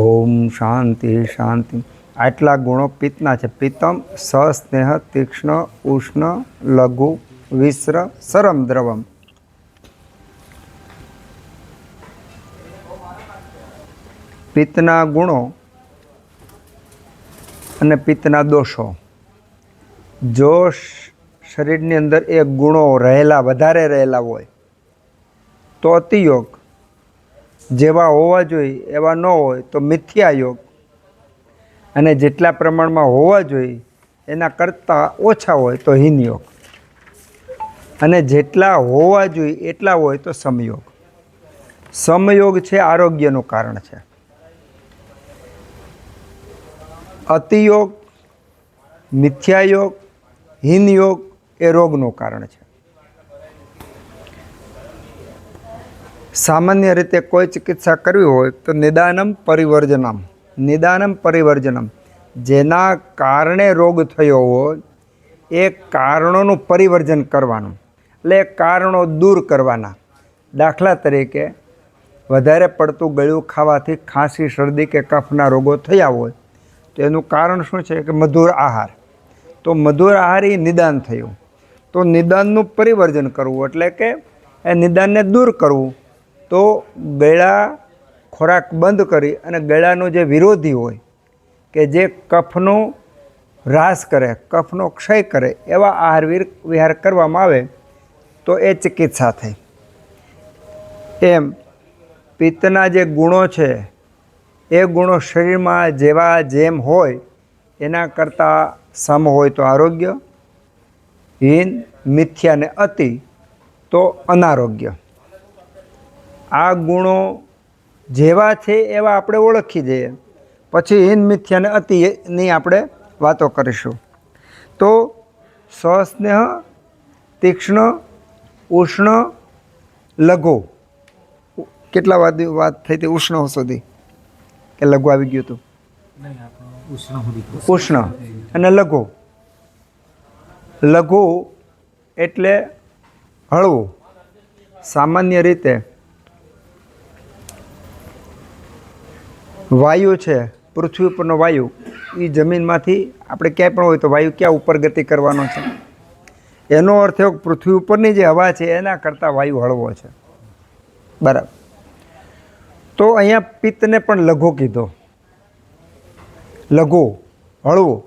ઓમ શાંતિ શાંતિ. આટલા ગુણો પિત્તના છે. પિત્તમ સસ્નેહ તીક્ષ્ણ ઉષ્ણ લઘુ વિસ્ર સરમ દ્રવમ. પિત્તના ગુણો અને પિત્તના દોષો. જો શરીરની અંદર એ ગુણો વધારે રહેલા હોય તો અતિયોગ, જેવા હોવા જોઈએ એવા ન હોય તો મિથ્યા યોગ, અને જેટલા પ્રમાણમાં હોવા જોઈએ એના કરતાં ઓછા હોય તો હીન યોગ, અને જેટલા હોવા જોઈએ એટલા હોય તો સમયોગ. સમયોગ છે આરોગ્યનું કારણ છે. અતિયોગ, મિથ્યાયોગ, હીન યોગ એ રોગનું કારણ છે. સામાન્ય રીતે કોઈ ચિકિત્સા કરવી હોય તો નિદાનમ પરિવર્જનમ, જેના કારણે રોગ થયો હોય એ કારણોનું પરિવર્જન કરવાનું, એટલે એ કારણો દૂર કરવાના. દાખલા તરીકે વધારે પડતું ગળ્યું ખાવાથી ખાંસી, શરદી કે કફના રોગો થયા હોય તો એનું કારણ શું છે કે મધુર આહાર. તો મધુર આહાર એ નિદાન થયું. તો નિદાનનું પરિવર્જન કરવું એટલે કે એ નિદાનને દૂર કરવું. તો ગળા ખોરાક બંધ કરી અને ગળાનો જે વિરોધી હોય કે જે કફનો હ્રાસ કરે, કફનો ક્ષય કરે એવા આહાર વિહાર કરવામાં આવે તો એ ચિકિત્સા થઈ. એમ પિત્તના જે ગુણો છે એ ગુણો શરીરમાં જેમ હોય એના કરતાં સમ હોય તો આરોગ્ય, હીન, મિથ્યા ને અતિ તો અનારોગ્ય. આ ગુણો જેવા છે એવા આપણે ઓળખી જઈએ, પછી હીન, મિથ્યા ને અતિની આપણે વાતો કરીશું. તો સસ્નેહ, તીક્ષ્ણ, ઉષ્ણ, લઘુ. કેટલા વાત થઈ હતી ઉષ્ણ સુધી કે લઘુ આવી ગયું હતું? ઉષ્ણ અને લઘુ. લઘુ એટલે હળવું. સામાન્ય રીતે વાયુ છે, પૃથ્વી ઉપરનો વાયુ, એ જમીનમાંથી આપણે ક્યાંય પણ હોય તો વાયુ ક્યાં ઉપર ગતિ કરવાનો છે? એનો અર્થ એવો પૃથ્વી ઉપરની જે હવા છે એના કરતાં વાયુ હળવો છે. બરાબર. તો અહીંયા પિત્તને પણ લઘુ કીધો. લઘુ, હળવું.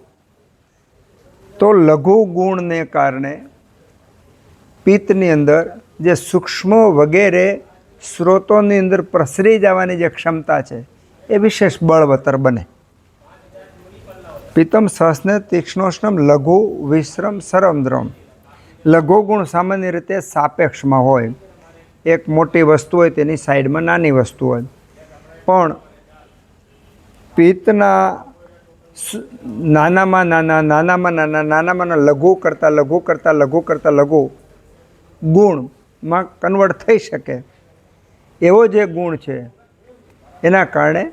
તો લઘુ ગુણને કારણે પિત્તની અંદર જે સૂક્ષ્મ વગેરે સ્ત્રોતોની અંદર પ્રસરી જવાની જે ક્ષમતા છે એ વિશેષ બળવત્તર બને. પિત્તમ સસ્નેહ તીક્ષ્ણોષ્ણમ લઘુ વિશ્રમ સરમ દ્રવમ. લઘુ ગુણ સામાન્ય રીતે સાપેક્ષમાં હોય. એક મોટી વસ્તુ હોય તેની સાઈડમાં નાની વસ્તુ હોય. પણ પિત્તના નાનામાં લઘુ કરતાં લઘુ ગુણમાં કન્વર્ટ થઈ શકે એવો જે ગુણ છે એના કારણે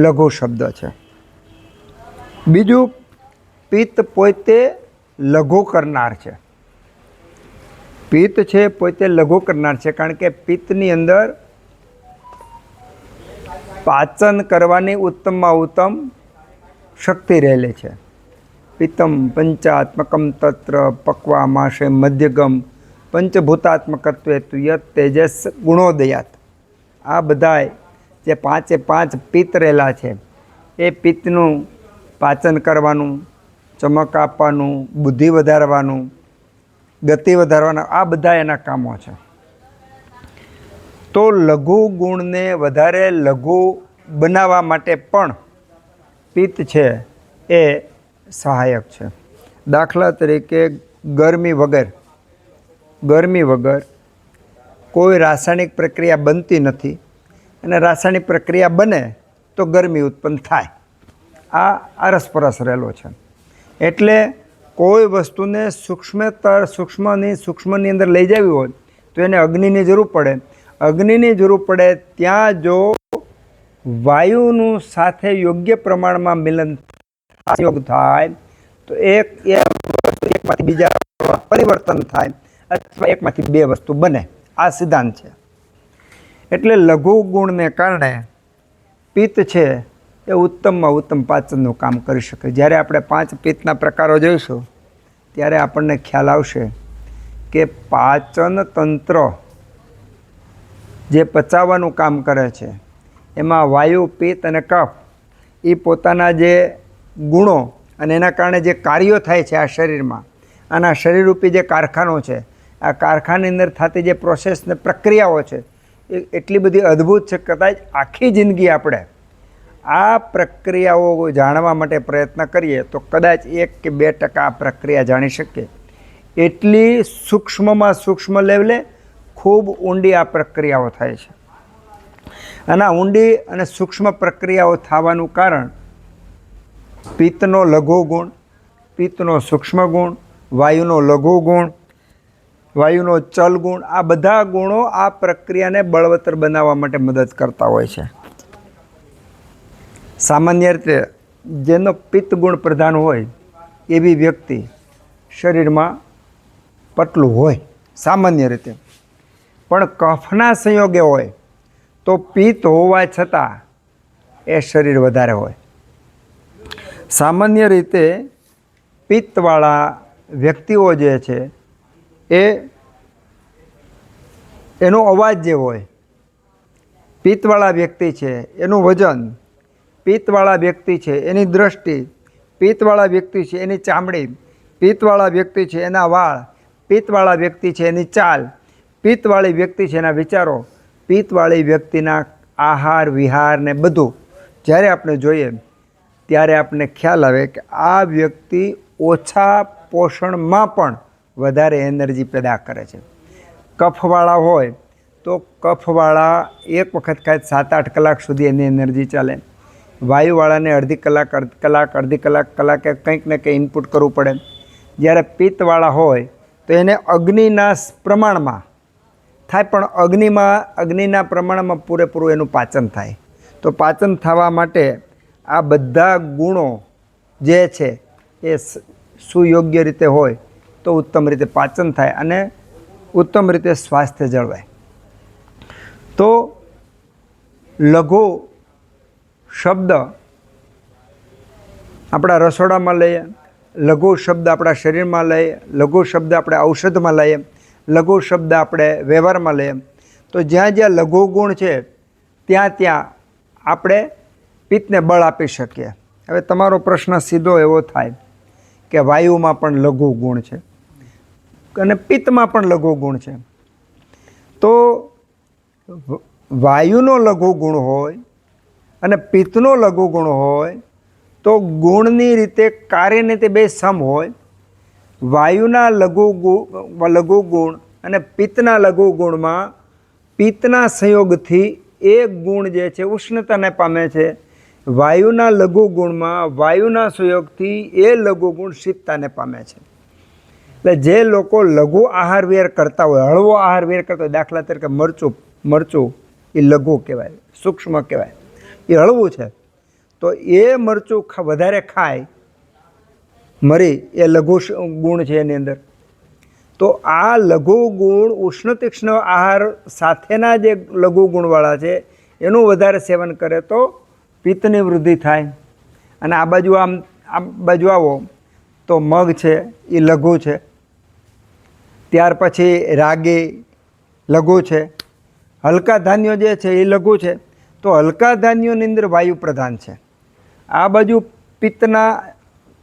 લઘુ શબ્દ છે. બીજું, પિત્ત પોતે લઘુ કરનાર છે. પિત્ત છે પોતે લઘુ કરનાર છે, કારણ કે પિત્તની અંદર પાચન કરવાની ઉત્તમમાં ઉત્તમ શક્તિ રહેલી છે. પિત્તમ પંચાત્મકમ તત્ર પક્વામાશે મધ્યગમ પંચભૂતાત્મકત્વે યત તેજસ ગુણોદયાત. આ બધાય જે પાંચે પાંચ પિત્ત રહેલા છે એ પિત્તનું પાચન કરવાનું, ચમક આપવાનું, બુદ્ધિ વધારવાનું, ગતિ વધારવાના, આ બધા એના કામો છે. તો લઘુ ગુણને વધારે લઘુ બનાવવા માટે પણ પિત્ત છે એ સહાયક છે. દાખલા તરીકે ગરમી વગર કોઈ રાસાયણિક પ્રક્રિયા બનતી નથી, અને રાસાયણિક પ્રક્રિયા બને તો ગરમી ઉત્પન્ન થાય. આ અરસપરસ રહેલો છે. એટલે કોઈ વસ્તુને સૂક્ષ્મની અંદર લઈ જવી હોય તો એને અગ્નિની જરૂર પડે. અગ્નિની જરૂર પડે ત્યાં જો વાયુનું સાથે યોગ્ય પ્રમાણમાં મિલન થાય તો એકમાંથી બીજા પરિવર્તન થાય અથવા એકમાંથી બે વસ્તુ બને. આ સિદ્ધાંત છે. એટલે લઘુ ગુણને કારણે પિત્ત છે એ ઉત્તમમાં ઉત્તમ પાચનનું કામ કરી શકે. જ્યારે આપણે 5 પિત્તના પ્રકારો જોઈશું ત્યારે આપણને ખ્યાલ આવશે કે પાચન તંત્ર જે પચાવવાનું કામ કરે છે એમાં વાયુ, પિત્ત અને કફ એ પોતાના જે ગુણો અને એના કારણે જે કાર્યો થાય છે આ શરીરમાં, અને આ શરીરરૂપી જે કારખાનો છે, આ કારખાની અંદર થતી જે પ્રોસેસ ને પ્રક્રિયાઓ છે એ એટલી બધી અદ્ભુત છે. કદાચ આખી જિંદગી આપણે આ પ્રક્રિયાઓ જાણવા માટે પ્રયત્ન કરીએ તો કદાચ 1 કે 2% આ પ્રક્રિયા જાણી શકીએ. એટલી સૂક્ષ્મમાં સૂક્ષ્મ લેવલે ખૂબ ઊંડી આ પ્રક્રિયાઓ થાય છે. અને આ ઊંડી અને સૂક્ષ્મ પ્રક્રિયાઓ થવાનું કારણ પિત્તનો લઘુ ગુણ, પિત્તનો સૂક્ષ્મ ગુણ, વાયુનો લઘુ ગુણ, વાયુનો ચલ ગુણ, આ બધા ગુણો આ પ્રક્રિયાને બળવત્તર બનાવવા માટે મદદ કરતા હોય છે. સામાન્ય રીતે જેનો પિત્ત ગુણ પ્રધાન હોય એવી વ્યક્તિ શરીરમાં પતલું હોય સામાન્ય રીતે, પણ કફના સંયોગે હોય તો પિત્ત હોવા છતાં એ શરીર વધારે હોય. સામાન્ય રીતે પિત્તવાળા વ્યક્તિઓ જે છે એનો અવાજ જે હોય, પિત્તવાળા વ્યક્તિ છે એનું વજન, પિત્તવાળા વ્યક્તિ છે એની દૃષ્ટિ, પિત્તવાળા વ્યક્તિ છે એની ચામડી, પિત્તવાળા વ્યક્તિ છે એના વાળ, પિત્તવાળા વ્યક્તિ છે એની ચાલ, પિત્તવાળી વ્યક્તિ છે એના વિચારો, પિત્તવાળી વ્યક્તિના આહાર વિહાર ને બધું જ્યારે આપણે જોઈએ ત્યારે આપણને ખ્યાલ આવે કે આ વ્યક્તિ ઓછા પોષણમાં પણ વધારે એનર્જી પેદા કરે છે. કફવાળા હોય તો કફવાળા એક વખત ખાય 7-8 કલાક સુધી એની એનર્જી ચાલે. વાયુવાળાને અડધી કલાક કલાકે કંઈક ને કંઈ ઇનપુટ કરવું પડે. જ્યારે પિત્તવાળા હોય તો એને અગ્નિના પ્રમાણમાં થાય, પણ અગ્નિના પ્રમાણમાં પૂરેપૂરું એનું પાચન થાય. તો પાચન થવા માટે આ બધા ગુણો જે છે એ સુયોગ્ય રીતે હોય તો ઉત્તમ રીતે પાચન થાય અને ઉત્તમ રીતે સ્વાસ્થ્ય જળવાય. તો લઘુ શબ્દ આપણા રસોડામાં લઈએ, લઘુ શબ્દ આપણા શરીરમાં લઈએ, લઘુ શબ્દ આપણે ઔષધમાં લઈએ, લઘુ શબ્દ આપણે વ્યવહારમાં લઈએ, તો જ્યાં જ્યાં લઘુ ગુણ છે ત્યાં આપણે પિત્તને બળ આપી શકીએ. હવે તમારો પ્રશ્ન સીધો એવો થાય કે વાયુમાં પણ લઘુ ગુણ છે અને પિત્તમાં પણ લઘુ ગુણ છે. તો વાયુનો લઘુ ગુણ હોય અને પિત્તનો લઘુ ગુણ હોય તો ગુણની રીતે કાર્યની રીતે બે સમ હોય. વાયુના લઘુ ગુણ અને પિત્તના લઘુ ગુણમાં પિત્તના સંયોગથી એક ગુણ જે છે ઉષ્ણતાને પામે છે. વાયુના લઘુ ગુણમાં વાયુના સંયોગથી એ લઘુ ગુણ શીતતાને પામે છે. એટલે જે લોકો લઘુ આહાર વિહાર કરતા હોય, હળવો આહાર વિહાર કરતા હોય, દાખલા તરીકે મરચું એ લઘુ કહેવાય, સૂક્ષ્મ કહેવાય, એ હળવું છે, તો એ મરચું વધારે ખાય, મરી એ લઘુ ગુણ છે એની અંદર. તો આ લઘુ ગુણ ઉષ્ણ તીક્ષ્ણ આહાર સાથેના જે લઘુ ગુણવાળા છે એનું વધારે સેવન કરે તો પિત્તની વૃદ્ધિ થાય. અને આ બાજુ આ બાજુ આવો તો મગ છે એ લઘુ છે, ત્યાર પછી રાગી લઘુ છે, હલકા ધાન્યો જે છે એ લઘુ છે. તો હલકા ધાન્યોની અંદર વાયુ પ્રધાન છે, આ બાજુ પિત્તના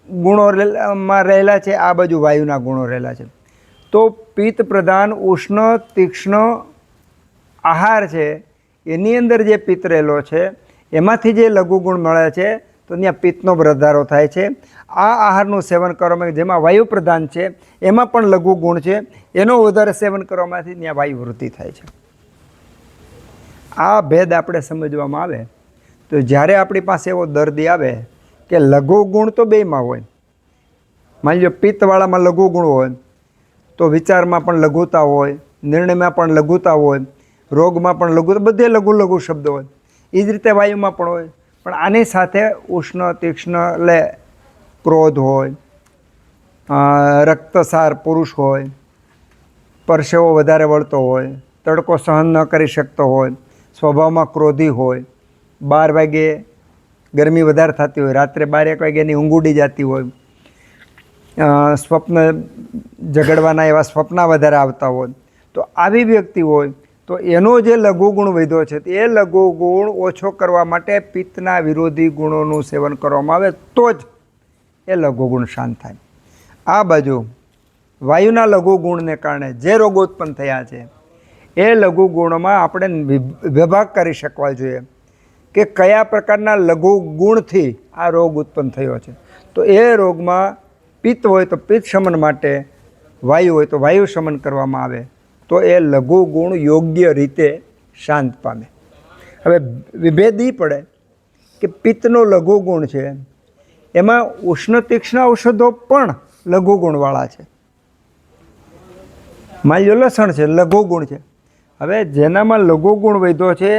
ગુણોમાં રહેલા છે, આ બાજુ વાયુના ગુણો રહેલા છે. તો પિત્ત પ્રધાન ઉષ્ણ તીક્ષ્ણ આહાર છે એની અંદર જે પિત્ત રહેલો છે એમાંથી જે લઘુ ગુણ મળે છે તો ત્યાં પિત્તનો વધારો થાય છે. આ આહારનું સેવન કરવામાં જેમાં વાયુ પ્રધાન છે એમાં પણ લઘુ ગુણ છે, એનો વધારે સેવન કરવામાંથી ત્યાં વાયુ વૃદ્ધિ થાય છે. આ ભેદ આપણે સમજવામાં આવે તો જ્યારે આપણી પાસે એવો દર્દી આવે કે લઘુ ગુણ તો બેયમાં હોય, માની લો પિત્તવાળામાં લઘુ ગુણ હોય તો વિચારમાં પણ લઘુતા હોય, નિર્ણયમાં પણ લઘુતા હોય, રોગમાં પણ લઘુતા, બધે લઘુ શબ્દો હોય. એ જ રીતે વાયુમાં પણ હોય, પણ આની સાથે ઉષ્ણ તીક્ષ્ણ એટલે ક્રોધ હોય, રક્તસાર પુરુષ હોય, પરસેવો વધારે વળતો હોય, તડકો સહન ન કરી શકતો હોય, સ્વભાવમાં ક્રોધી હોય, 12 વાગે ગરમી વધારે થતી હોય, રાત્રે 12-1 વાગે એની ઊંઘ ઉડી જતી હોય, સ્વપ્ન ઝઘડવાના એવા સ્વપ્ન વધારે આવતા હોય, તો આવી વ્યક્તિ હોય તો એનો જે લઘુગુણ વધ્યો છે એ લઘુગુણ ઓછો કરવા માટે પિત્તના વિરોધી ગુણોનું સેવન કરવામાં આવે તો જ એ લઘુગુણ શાંત થાય. આ બાજુ વાયુના લઘુગુણને કારણે જે રોગો ઉત્પન્ન થયા છે એ લઘુગુણમાં આપણે વિભાગ કરી શકવા જોઈએ કે કયા પ્રકારના લઘુગુણથી આ રોગ ઉત્પન્ન થયો છે. તો એ રોગમાં પિત્ત હોય તો પિત્ત શમન માટે, વાયુ હોય તો વાયુ શમન કરવામાં આવે તો એ લઘુગુણ યોગ્ય રીતે શાંત પામે. હવે વિભેદ એ પડે કે પિત્તનો લઘુગુણ છે એમાં ઉષ્ણ તીક્ષ્ણ ઔષધો પણ લઘુગુણવાળા છે. માની લો લસણ છે, લઘુગુણ છે. હવે જેનામાં લઘુગુણ વધ્યો છે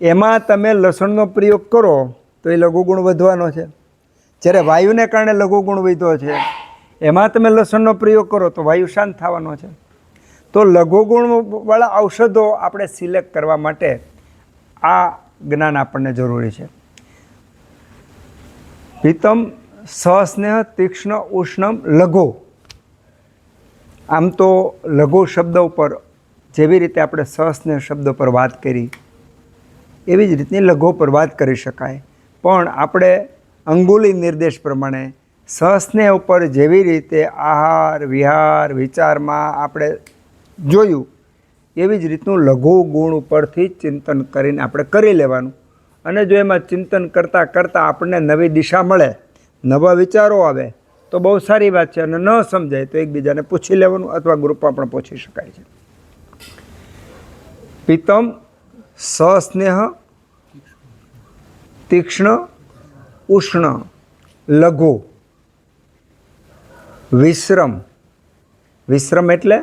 એમાં તમે લસણનો પ્રયોગ કરો તો એ લઘુગુણ વધવાનો છે. જ્યારે વાયુને કારણે લઘુગુણ વધ્યો છે એમાં તમે લસણનો પ્રયોગ કરો તો વાયુ શાંત થવાનો છે. તો લઘુગુણવાળા ઔષધો આપણે સિલેક્ટ કરવા માટે આ જ્ઞાન આપણને જરૂરી છે. પિત્તમ સસ્નેહ તીક્ષ્ણ ઉષ્ણમ લઘુ. આમ તો લઘુ શબ્દ ઉપર જેવી રીતે આપણે સસ્નેહ શબ્દ પર વાત કરી એવી જ રીતની લઘુ પર વાત કરી શકાય, પણ આપણે અંગુલી નિર્દેશ પ્રમાણે સસ્નેહ ઉપર જેવી રીતે આહાર વિહાર વિચારમાં આપણે જોયું એવી જ રીતનું લઘુ ગુણ ઉપરથી ચિંતન કરીને આપણે કરી લેવાનું. અને જો એમાં ચિંતન કરતાં કરતાં આપણને નવી દિશા મળે, નવા વિચારો આવે તો બહુ સારી વાત છે. અને ન સમજાય તો એકબીજાને પૂછી લેવાનું અથવા ગ્રુપમાં પણ પૂછી શકાય છે. પિત્તમ સસ્નેહ તીક્ષ્ણ ઉષ્ણ લઘુ. વિશ્રમ. વિશ્રમ એટલે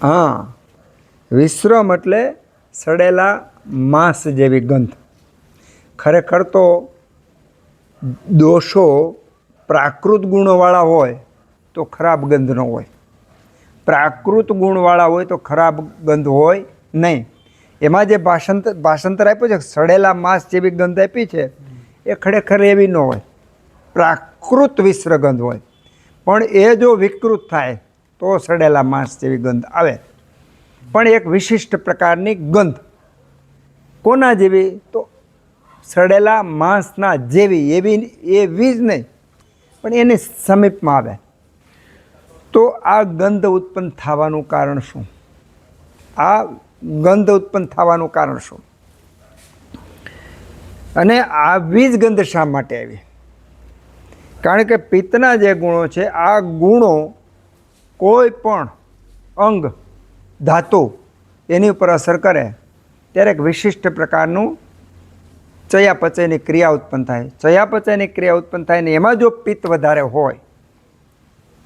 હા, વિશ્રમ એટલે સડેલા માંસ જેવી ગંધ. ખરેખર તો દોષો પ્રાકૃત ગુણોવાળા હોય તો ખરાબ ગંધ ન હોય, પ્રાકૃત ગુણવાળા હોય તો ખરાબ ગંધ હોય નહીં. એમાં જે ભાષાંતર આપ્યું છે સડેલા માંસ જેવી ગંધ આપી છે એ ખરેખર એવી ન હોય, પ્રાકૃત વિશ્ર ગંધ હોય. પણ એ જો વિકૃત થાય તો સડેલા માંસ જેવી ગંધ આવે. પણ એક વિશિષ્ટ પ્રકારની ગંધ કોના જેવી? તો સડેલા માંસના જેવી. એવી જ નહીં પણ એની સમીપમાં આવે. તો આ ગંધ ઉત્પન્ન થવાનું કારણ શું? આ ગંધ ઉત્પન્ન થવાનું કારણ શું? અને આવી જ ગંધ શા માટે આવી? કારણ કે પિત્તના જે ગુણો છે આ ગુણો કોઈ પણ અંગ ધાતુ એની ઉપર અસર કરે ત્યારે એક વિશિષ્ટ પ્રકારનું ચયાપચયની ક્રિયા ઉત્પન્ન થાય. ચયાપચયની ક્રિયા ઉત્પન્ન થાય ને એમાં જો પિત્ત વધારે હોય,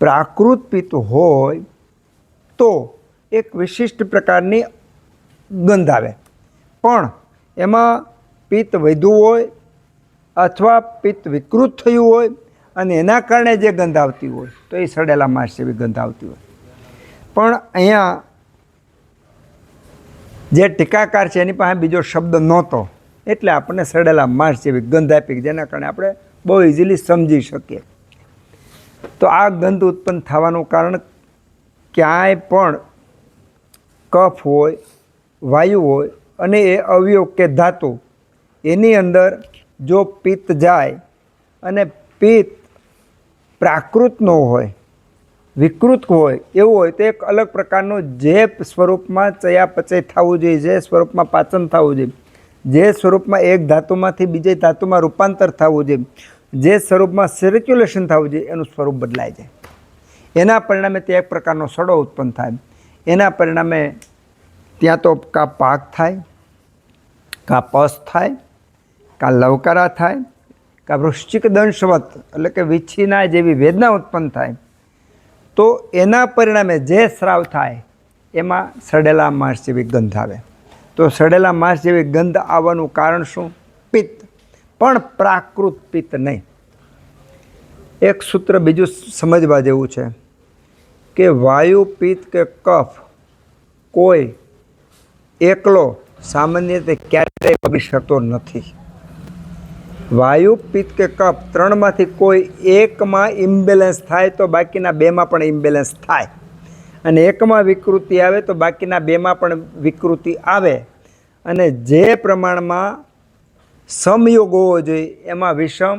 પ્રાકૃત પિત્ત હોય તો એક વિશિષ્ટ પ્રકારની ગંધ આવે. પણ એમાં પિત્ત વધ્યું હોય અથવા પિત્ત વિકૃત થયું હોય અને એના કારણે જે ગંધ આવતી હોય તો એ સડેલા માંસ જેવી ગંધ આવતી હોય. પણ અહીંયા જે ટીકાકાર છે એની પાસે બીજો શબ્દ નહોતો એટલે આપણને સડેલા માંસ જેવી ગંધ આપી, જેના કારણે આપણે બહુ ઇઝીલી સમજી શકીએ. તો આ ગંધ ઉત્પન્ન થવાનું કારણ ક્યાંય પણ કફ હોય, વાયુ હોય અને એ અવયવ કે ધાતુ એની અંદર જો પિત્ત જાય અને પિત્ત પ્રાકૃત ન હોય, વિકૃત હોય એવું હોય તો એક અલગ પ્રકારનું જે સ્વરૂપમાં ચયાપચય થવું જોઈએ, જે સ્વરૂપમાં પાચન થવું જોઈએ, જે સ્વરૂપમાં એક ધાતુમાંથી બીજી ધાતુમાં રૂપાંતર થવું જોઈએ, જે સ્વરૂપમાં સર્ક્યુલેશન થવું જોઈએ એનું સ્વરૂપ બદલાઈ જાય. એના પરિણામે ત્યાં એક પ્રકારનો સડો ઉત્પન્ન થાય. એના પરિણામે ત્યાં તો કાં પાક થાય, કાં પસ થાય, કાં લવકારા થાય, કાં વૃશ્ચિક દંશવત એટલે કે વિચ્છીના જેવી વેદના ઉત્પન્ન થાય. તો એના પરિણામે જે સ્રાવ થાય એમાં સડેલા માંસ જેવી ગંધ આવે. તો સડેલા માંસ જેવી ગંધ આવવાનું કારણ શું? પિત્ત. પણ પ્રાકૃત પિત્ત નહીં. એક સૂત્ર બીજું સમજવા જેવું છે કે વાયુ પિત્ત કે કફ કોઈ એકલો સામાન્ય રીતે ક્યારેય પગી શકતો નથી. વાયુ, પિત્ત કે કફ ત્રણમાંથી કોઈ એકમાં ઇમ્બેલેન્સ થાય તો બાકીના બેમાં પણ ઇમ્બેલેન્સ થાય, અને એકમાં વિકૃતિ આવે તો બાકીના બેમાં પણ વિકૃતિ આવે. અને જે પ્રમાણમાં સમયોગ હોવો જોઈએ એમાં વિષમ,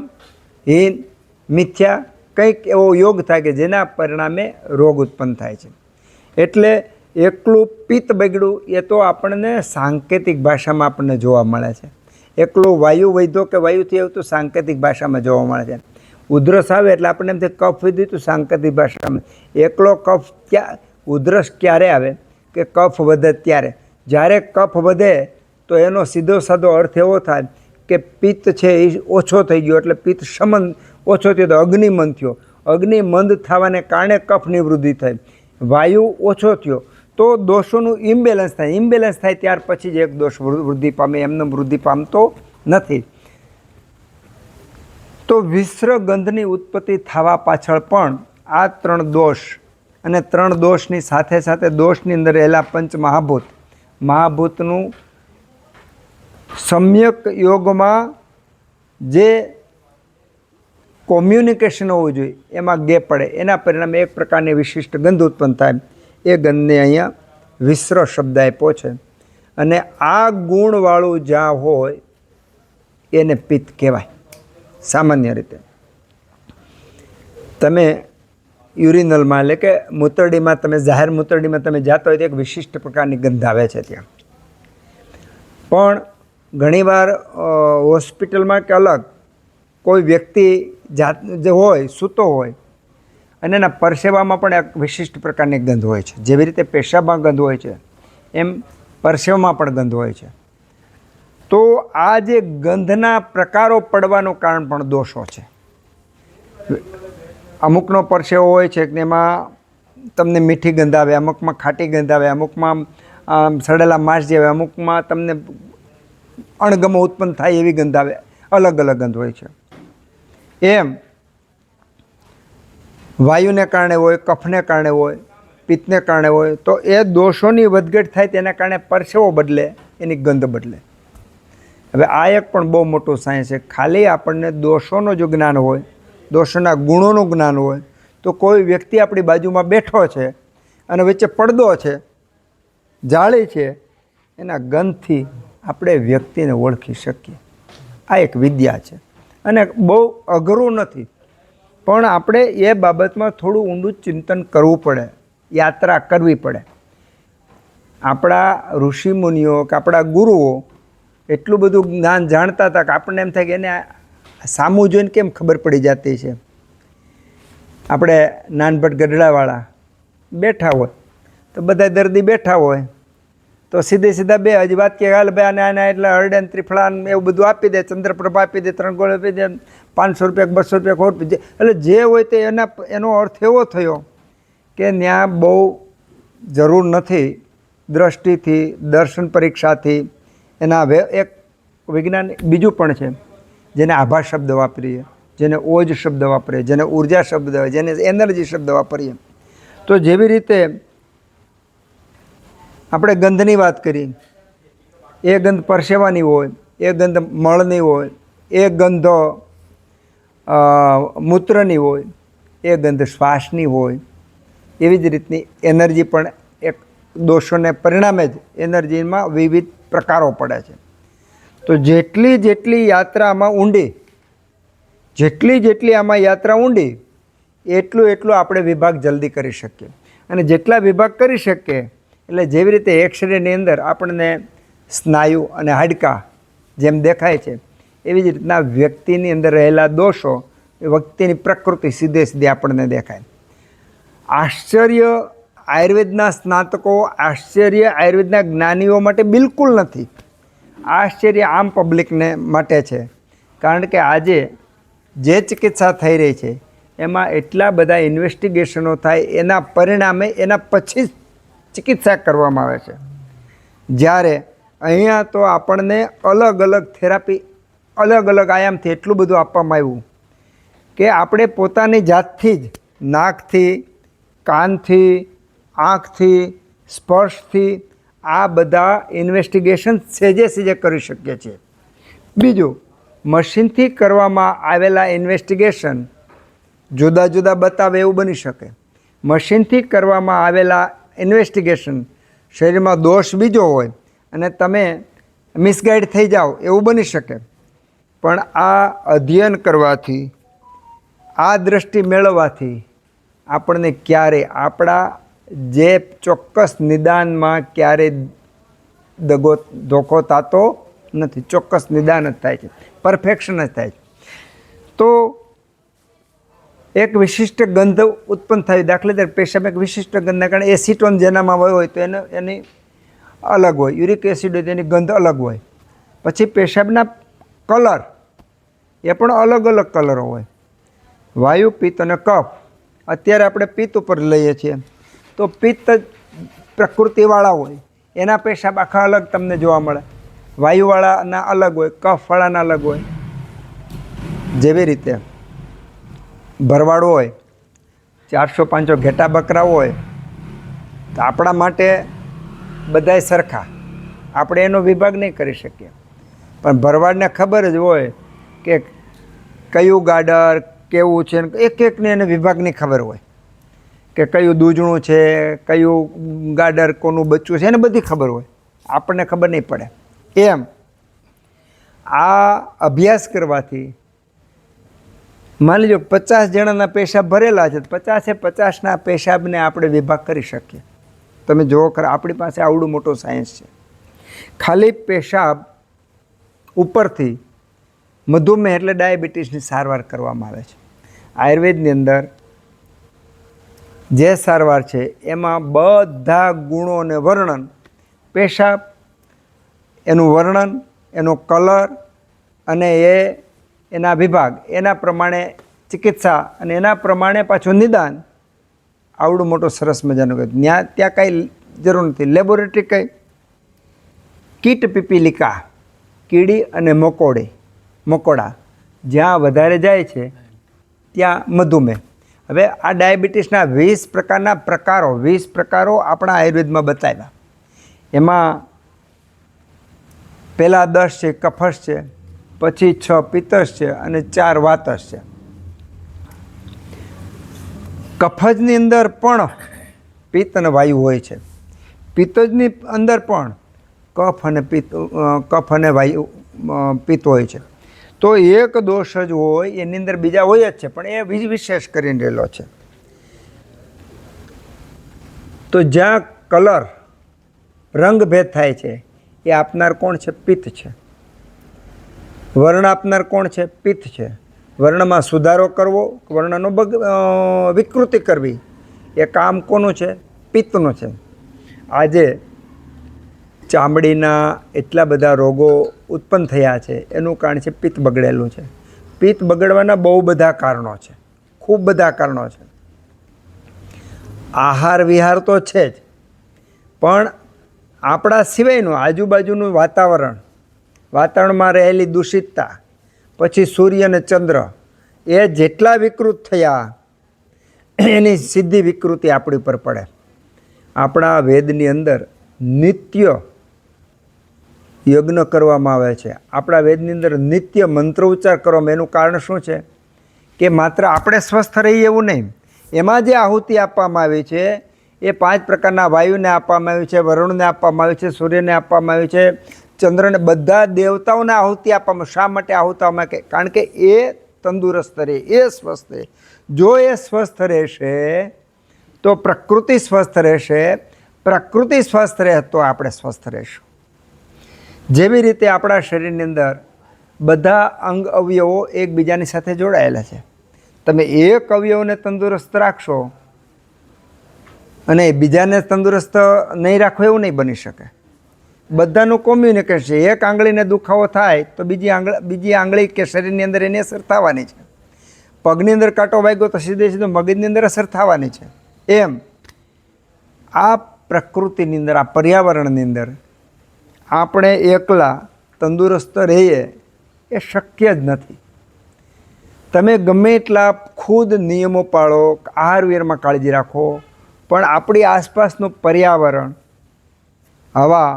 હીન, મિથ્યા કંઈક એવો યોગ થાય કે જેના પરિણામે રોગ ઉત્પન્ન થાય છે. એટલે એકલું પિત્ત બગડ્યું એ તો આપણને સાંકેતિક ભાષામાં આપણને જોવા મળે છે. એકલું વાયુ વધ્યો કે વાયુથી આવ્યું તો સાંકેતિક ભાષામાં જોવા મળે છે. ઉધરસ આવે એટલે આપણને એમ થાય કફ વધ્યું તો સાંકેતિક ભાષામાં. એકલો કફ ઉધરસ ક્યારે આવે કે કફ વધે ત્યારે. જ્યારે કફ વધે તો એનો સીધો સાધો અર્થ એવો થાય કે પિત્ત છે એ ઓછો થઈ ગયો, એટલે પિત્ત શમન ઓછો થયો તો અગ્નિમંદ થયો. અગ્નિમંદ થવાને કારણે કફની વૃદ્ધિ થઈ. વાયુ ઓછો થયો તો દોષોનું ઇમ્બેલેન્સ થાય. ઇમ્બેલેન્સ થાય ત્યાર પછી જ એક દોષ વૃદ્ધિ પામે, એમને વૃદ્ધિ પામતો નથી. તો વિસર્ગંધની ઉત્પત્તિ થવા પાછળ પણ આ ત્રણ દોષ, અને ત્રણ દોષની સાથે સાથે દોષની અંદર રહેલા પંચ મહાભૂતનું સમ્યક યોગમાં જે કોમ્યુનિકેશન હોવું જોઈએ એમાં ગેપ પડે, એના પરિણામે એક પ્રકારની વિશિષ્ટ ગંધ ઉત્પન્ન થાય. એ ગંધને અહીંયા વિસ્ર શબ્દ આપ્યો છે. અને આ ગુણવાળું જ્યાં હોય એને પિત્ત કહેવાય. સામાન્ય રીતે તમે યુરિનલમાં એટલે કે મૂતરડીમાં, તમે જાહેર મૂતરડીમાં તમે જાતા હોય તો એક વિશિષ્ટ પ્રકારની ગંધ આવે છે ત્યાં. પણ ઘણીવાર હોસ્પિટલમાં કે અલગ કોઈ વ્યક્તિ જે હોય, સૂતો હોય, અને એના પરસેવામાં પણ એક વિશિષ્ટ પ્રકારની ગંધ હોય છે. જેવી રીતે પેશાબમાં ગંધ હોય છે એમ પરસેવામાં પણ ગંધ હોય છે. તો આ જે ગંધના પ્રકારો પડવાનું કારણ પણ દોષો છે. અમુકનો પરસેવો હોય છે કે એમાં તમને મીઠી ગંધ આવે, અમુકમાં ખાટી ગંધ આવે, અમુકમાં સડેલા માંસ જેવા, અમુકમાં તમને અણગમો ઉત્પન્ન થાય એવી ગંધ આવે. અલગ અલગ ગંધ હોય છે. એમ વાયુને કારણે હોય, કફને કારણે હોય, પિત્તને કારણે હોય, તો એ દોષોની વધઘટ થાય તેના કારણે પરસેવો બદલે, એની ગંધ બદલે. હવે આ એક પણ બહુ મોટું સાયન્સ છે. ખાલી આપણને દોષોનું જો જ્ઞાન હોય, દોષોના ગુણોનું જ્ઞાન હોય, તો કોઈ વ્યક્તિ આપણી બાજુમાં બેઠો છે અને વચ્ચે પડદો છે, જાળી છે, એના ગંધથી આપણે વ્યક્તિને ઓળખી શકીએ. આ એક વિદ્યા છે અને બહુ અઘરું નથી. પણ આપણે એ બાબતમાં થોડું ઊંડું ચિંતન કરવું પડે, યાત્રા કરવી પડે. આપણા ઋષિમુનિઓ કે આપણા ગુરુઓ એટલું બધું જ્ઞાન જાણતા હતા કે આપણને એમ થાય કે એને સામું જોઈને કેમ ખબર પડી જતી છે. આપણે નાનભટ ગઢડાવાળા બેઠા હોય તો બધા દર્દી બેઠા હોય તો સીધા બે હજી વાત કે હાલ ભાઈ આને એટલે હરડેન ત્રિફળાન એવું બધું આપી દે, ચંદ્રપ્રભા આપી દે, 3 ગોળ આપી દે, 500 રૂપિયા 200 રૂપિયા ખોટ, એટલે જે હોય તે એનો અર્થ એવો થયો કે ત્યાં બહુ જરૂર નથી દ્રષ્ટિથી, દર્શન પરીક્ષાથી. એના એક વિજ્ઞાન બીજું પણ છે જેને આભા શબ્દ વાપરીએ, જેને ઓજ શબ્દ વાપરીએ, જેને ઉર્જા શબ્દ, જેને એનર્જી શબ્દ વાપરીએ. તો જેવી રીતે આપણે ગંધની વાત કરી, એ ગંધ પરસેવાની હોય, એ ગંધ મળની હોય, એ ગંધ મૂત્રની હોય, એ ગંધ શ્વાસની હોય. એવી જ રીતની એનર્જી પણ એક દોષોને પરિણામે જ એનર્જીમાં વિવિધ પ્રકારો પડે છે. તો જેટલી યાત્રામાં ઊંડી, જેટલી આમાં યાત્રા ઊંડી, એટલું આપણે વિભાગ જલ્દી કરી શકીએ. અને જેટલા વિભાગ કરી શકીએ એટલે જેવી રીતે એક્સરેની અંદર આપણને સ્નાયુ અને હાડકાં જેમ દેખાય છે, એવી જ રીતના વ્યક્તિની અંદર રહેલા દોષો, વ્યક્તિની પ્રકૃતિ સીધે આપણને દેખાય. આશ્ચર્ય આયુર્વેદના સ્નાતકો, આશ્ચર્ય આયુર્વેદના જ્ઞાનીઓ માટે બિલકુલ નથી. આશ્ચર્ય આમ પબ્લિકને માટે છે. કારણ કે આજે જે ચિકિત્સા થઈ રહી છે એમાં એટલા બધા ઇન્વેસ્ટિગેશનો થાય, એના પરિણામે એના પછી ચિકિત્સા કરવામાં આવે છે. જ્યારે અહીંયા તો આપણને અલગ અલગ થેરાપી, અલગ અલગ આયામથી એટલું બધું આપવામાં આવ્યું કે આપણે પોતાની જાતથી જ નાકથી, કાનથી, આંખથી, સ્પર્શથી આ બધા ઇન્વેસ્ટિગેશન સેજે સેજે કરી શકીએ છીએ. બીજું, મશીનથી કરવામાં આવેલા ઇન્વેસ્ટિગેશન જુદા જુદા બતાવે એવું બની શકે. મશીનથી કરવામાં આવેલા ઇન્વેસ્ટિગેશન શરીરમાં દોષ બીજો હોય અને તમે મિસગાઈડ થઈ જાઓ એવું બની શકે. પણ આ અધ્યયન કરવાથી, આ દૃષ્ટિ મેળવવાથી આપણને ક્યારે આપણા જે ચોક્કસ નિદાનમાં ક્યારે ધોખો થતો નથી. ચોક્કસ નિદાન જ થાય છે, પરફેક્શન જ થાય છે. તો એક વિશિષ્ટ ગંધ ઉત્પન્ન થાય. દાખલા તરીકે પેશાબ એક વિશિષ્ટ ગંધના કારણે એસિટોન જેનામાં હોય તો એની અલગ હોય, યુરિક એસિડ હોય તો એની ગંધ અલગ હોય. પછી પેશાબના કલર એ પણ અલગ અલગ કલરો હોય. વાયુ, પિત્ત અને કફ. અત્યારે આપણે પિત્ત ઉપર લઈએ છીએ તો પિત્ત પ્રકૃતિવાળા હોય, એના પેશાબ આખા અલગ તમને જોવા મળે. વાયુવાળાના અલગ હોય, કફવાળાના અલગ હોય. જેવી રીતે ભરવાડ હોય, 400-500 ઘેટા બકરા હોય તો આપણા માટે બધાય સરખા, આપણે એનો વિભાગ નહીં કરી શકીએ. પણ ભરવાડને ખબર જ હોય કે કયું ગાડર કેવું છે, એક એકને એને વિભાગની ખબર હોય કે કયું દૂધણું છે, કયું ગાડર કોનું બચ્ચું છે, એને બધી ખબર હોય. આપણને ખબર નહીં પડે. એમ આ અભ્યાસ કરવાથી માની લો 50 જણાના પેશાબ ભરેલા છે, 50-50ના પેશાબને આપણે વિભાગ કરી શકીએ. તમે જુઓ ખરા, આપણી પાસે આવડું મોટું સાયન્સ છે. ખાલી પેશાબ ઉપરથી મધુમેહ એટલે ડાયાબિટીસની સારવાર કરવામાં આવે છે. આયુર્વેદની અંદર જે સારવાર છે એમાં બધા ગુણો અને વર્ણન, પેશાબ, એનું વર્ણન, એનો કલર અને એના વિભાગ, એના પ્રમાણે ચિકિત્સા અને એના પ્રમાણે પાછું નિદાન, આવડું મોટું સરસ મજાનું કહ્યું. ત્યાં કાંઈ જરૂર નથી. લેબોરેટરી કંઈ કીટ પીપીલિકા, કીડી અને મકોડા જ્યાં વધારે જાય છે ત્યાં મધુમેહ. હવે આ ડાયાબિટીસના 20 પ્રકારના પ્રકારો, 20 પ્રકારો આપણા આયુર્વેદમાં બતાવ્યા. એમાં પહેલાં 10 છે કફસ છે, પછી 6 પિત્તસ છે અને 4 વાતસ છે. કફજની અંદર પણ પિત્ત અને વાયુ હોય છે. પિત્તજની અંદર પણ કફ અને વાયુ પિત્ત હોય છે. તો એક દોષ જ હોય, એની અંદર બીજા હોય જ છે, પણ એ વિશેષ કરીને રહેલો છે. તો જ્યાં કલર, રંગભેદ થાય છે એ આપનાર કોણ છે? પિત્ત છે. વર્ણ આપનાર કોણ છે? પિત્ત છે. વર્ણમાં સુધારો કરવો, વર્ણનો વિકૃતિ કરવી એ કામ કોનું છે? પિત્તનું છે. આજે ચામડીના એટલા બધા રોગો ઉત્પન્ન થયા છે એનું કારણ છે પિત્ત બગડેલું છે. પિત્ત બગડવાના બહુ બધા કારણો છે, ખૂબ બધા કારણો છે. આહાર વિહાર તો છે જ, પણ આપણા સિવાયનું આજુબાજુનું વાતાવરણમાં રહેલી દૂષિતતા, પછી સૂર્ય અને ચંદ્ર એ જેટલા વિકૃત થયા એની સીધી વિકૃતિ આપણી ઉપર પડે. આપણા વેદની અંદર નિત્ય યજ્ઞ કરવામાં આવે છે. આપણા વેદની અંદર નિત્ય મંત્ર ઉચ્ચાર કરવામાં. એનું કારણ શું છે? કે માત્ર આપણે સ્વસ્થ રહીએ એવું નહીં. એમાં જે આહુતિ આપવામાં આવી છે એ 5 પ્રકારના વાયુને આપવામાં આવી છે, વરુણને આપવામાં આવી છે, સૂર્યને આપવામાં આવી છે, ચંદ્રને, બધા દેવતાઓને આહુતિ આપવામાં. શા માટે આહુતિ આપવામાં? કારણ કે એ તંદુરસ્ત રહે, એ સ્વસ્થ રહે. જો એ સ્વસ્થ રહેશે તો પ્રકૃતિ સ્વસ્થ રહેશે. પ્રકૃતિ સ્વસ્થ રહે તો આપણે સ્વસ્થ રહીશું. જેવી રીતે આપણા શરીરની અંદર બધા અંગ અવયવો એકબીજાની સાથે જોડાયેલા છે. તમે એક અવયવને તંદુરસ્ત રાખશો અને બીજાને તંદુરસ્ત નહીં રાખો એવું નહીં બની શકે. બધાનું કોમ્યુનિકેશન. એક આંગળીને દુખાવો થાય તો બીજી આંગળી કે શરીરની અંદર એની અસર થવાની છે. પગની અંદર કાંટો વાગ્યો તો સીધો મગજની અંદર અસર થવાની છે. એમ આ પ્રકૃતિની અંદર, આ પર્યાવરણની અંદર આપણે એકલા તંદુરસ્ત રહીએ એ શક્ય જ નથી. તમે ગમે એટલા ખુદ નિયમો પાળો, આહાર વિહારમાં કાળજી રાખો, પણ આપણી આસપાસનું પર્યાવરણ હવા,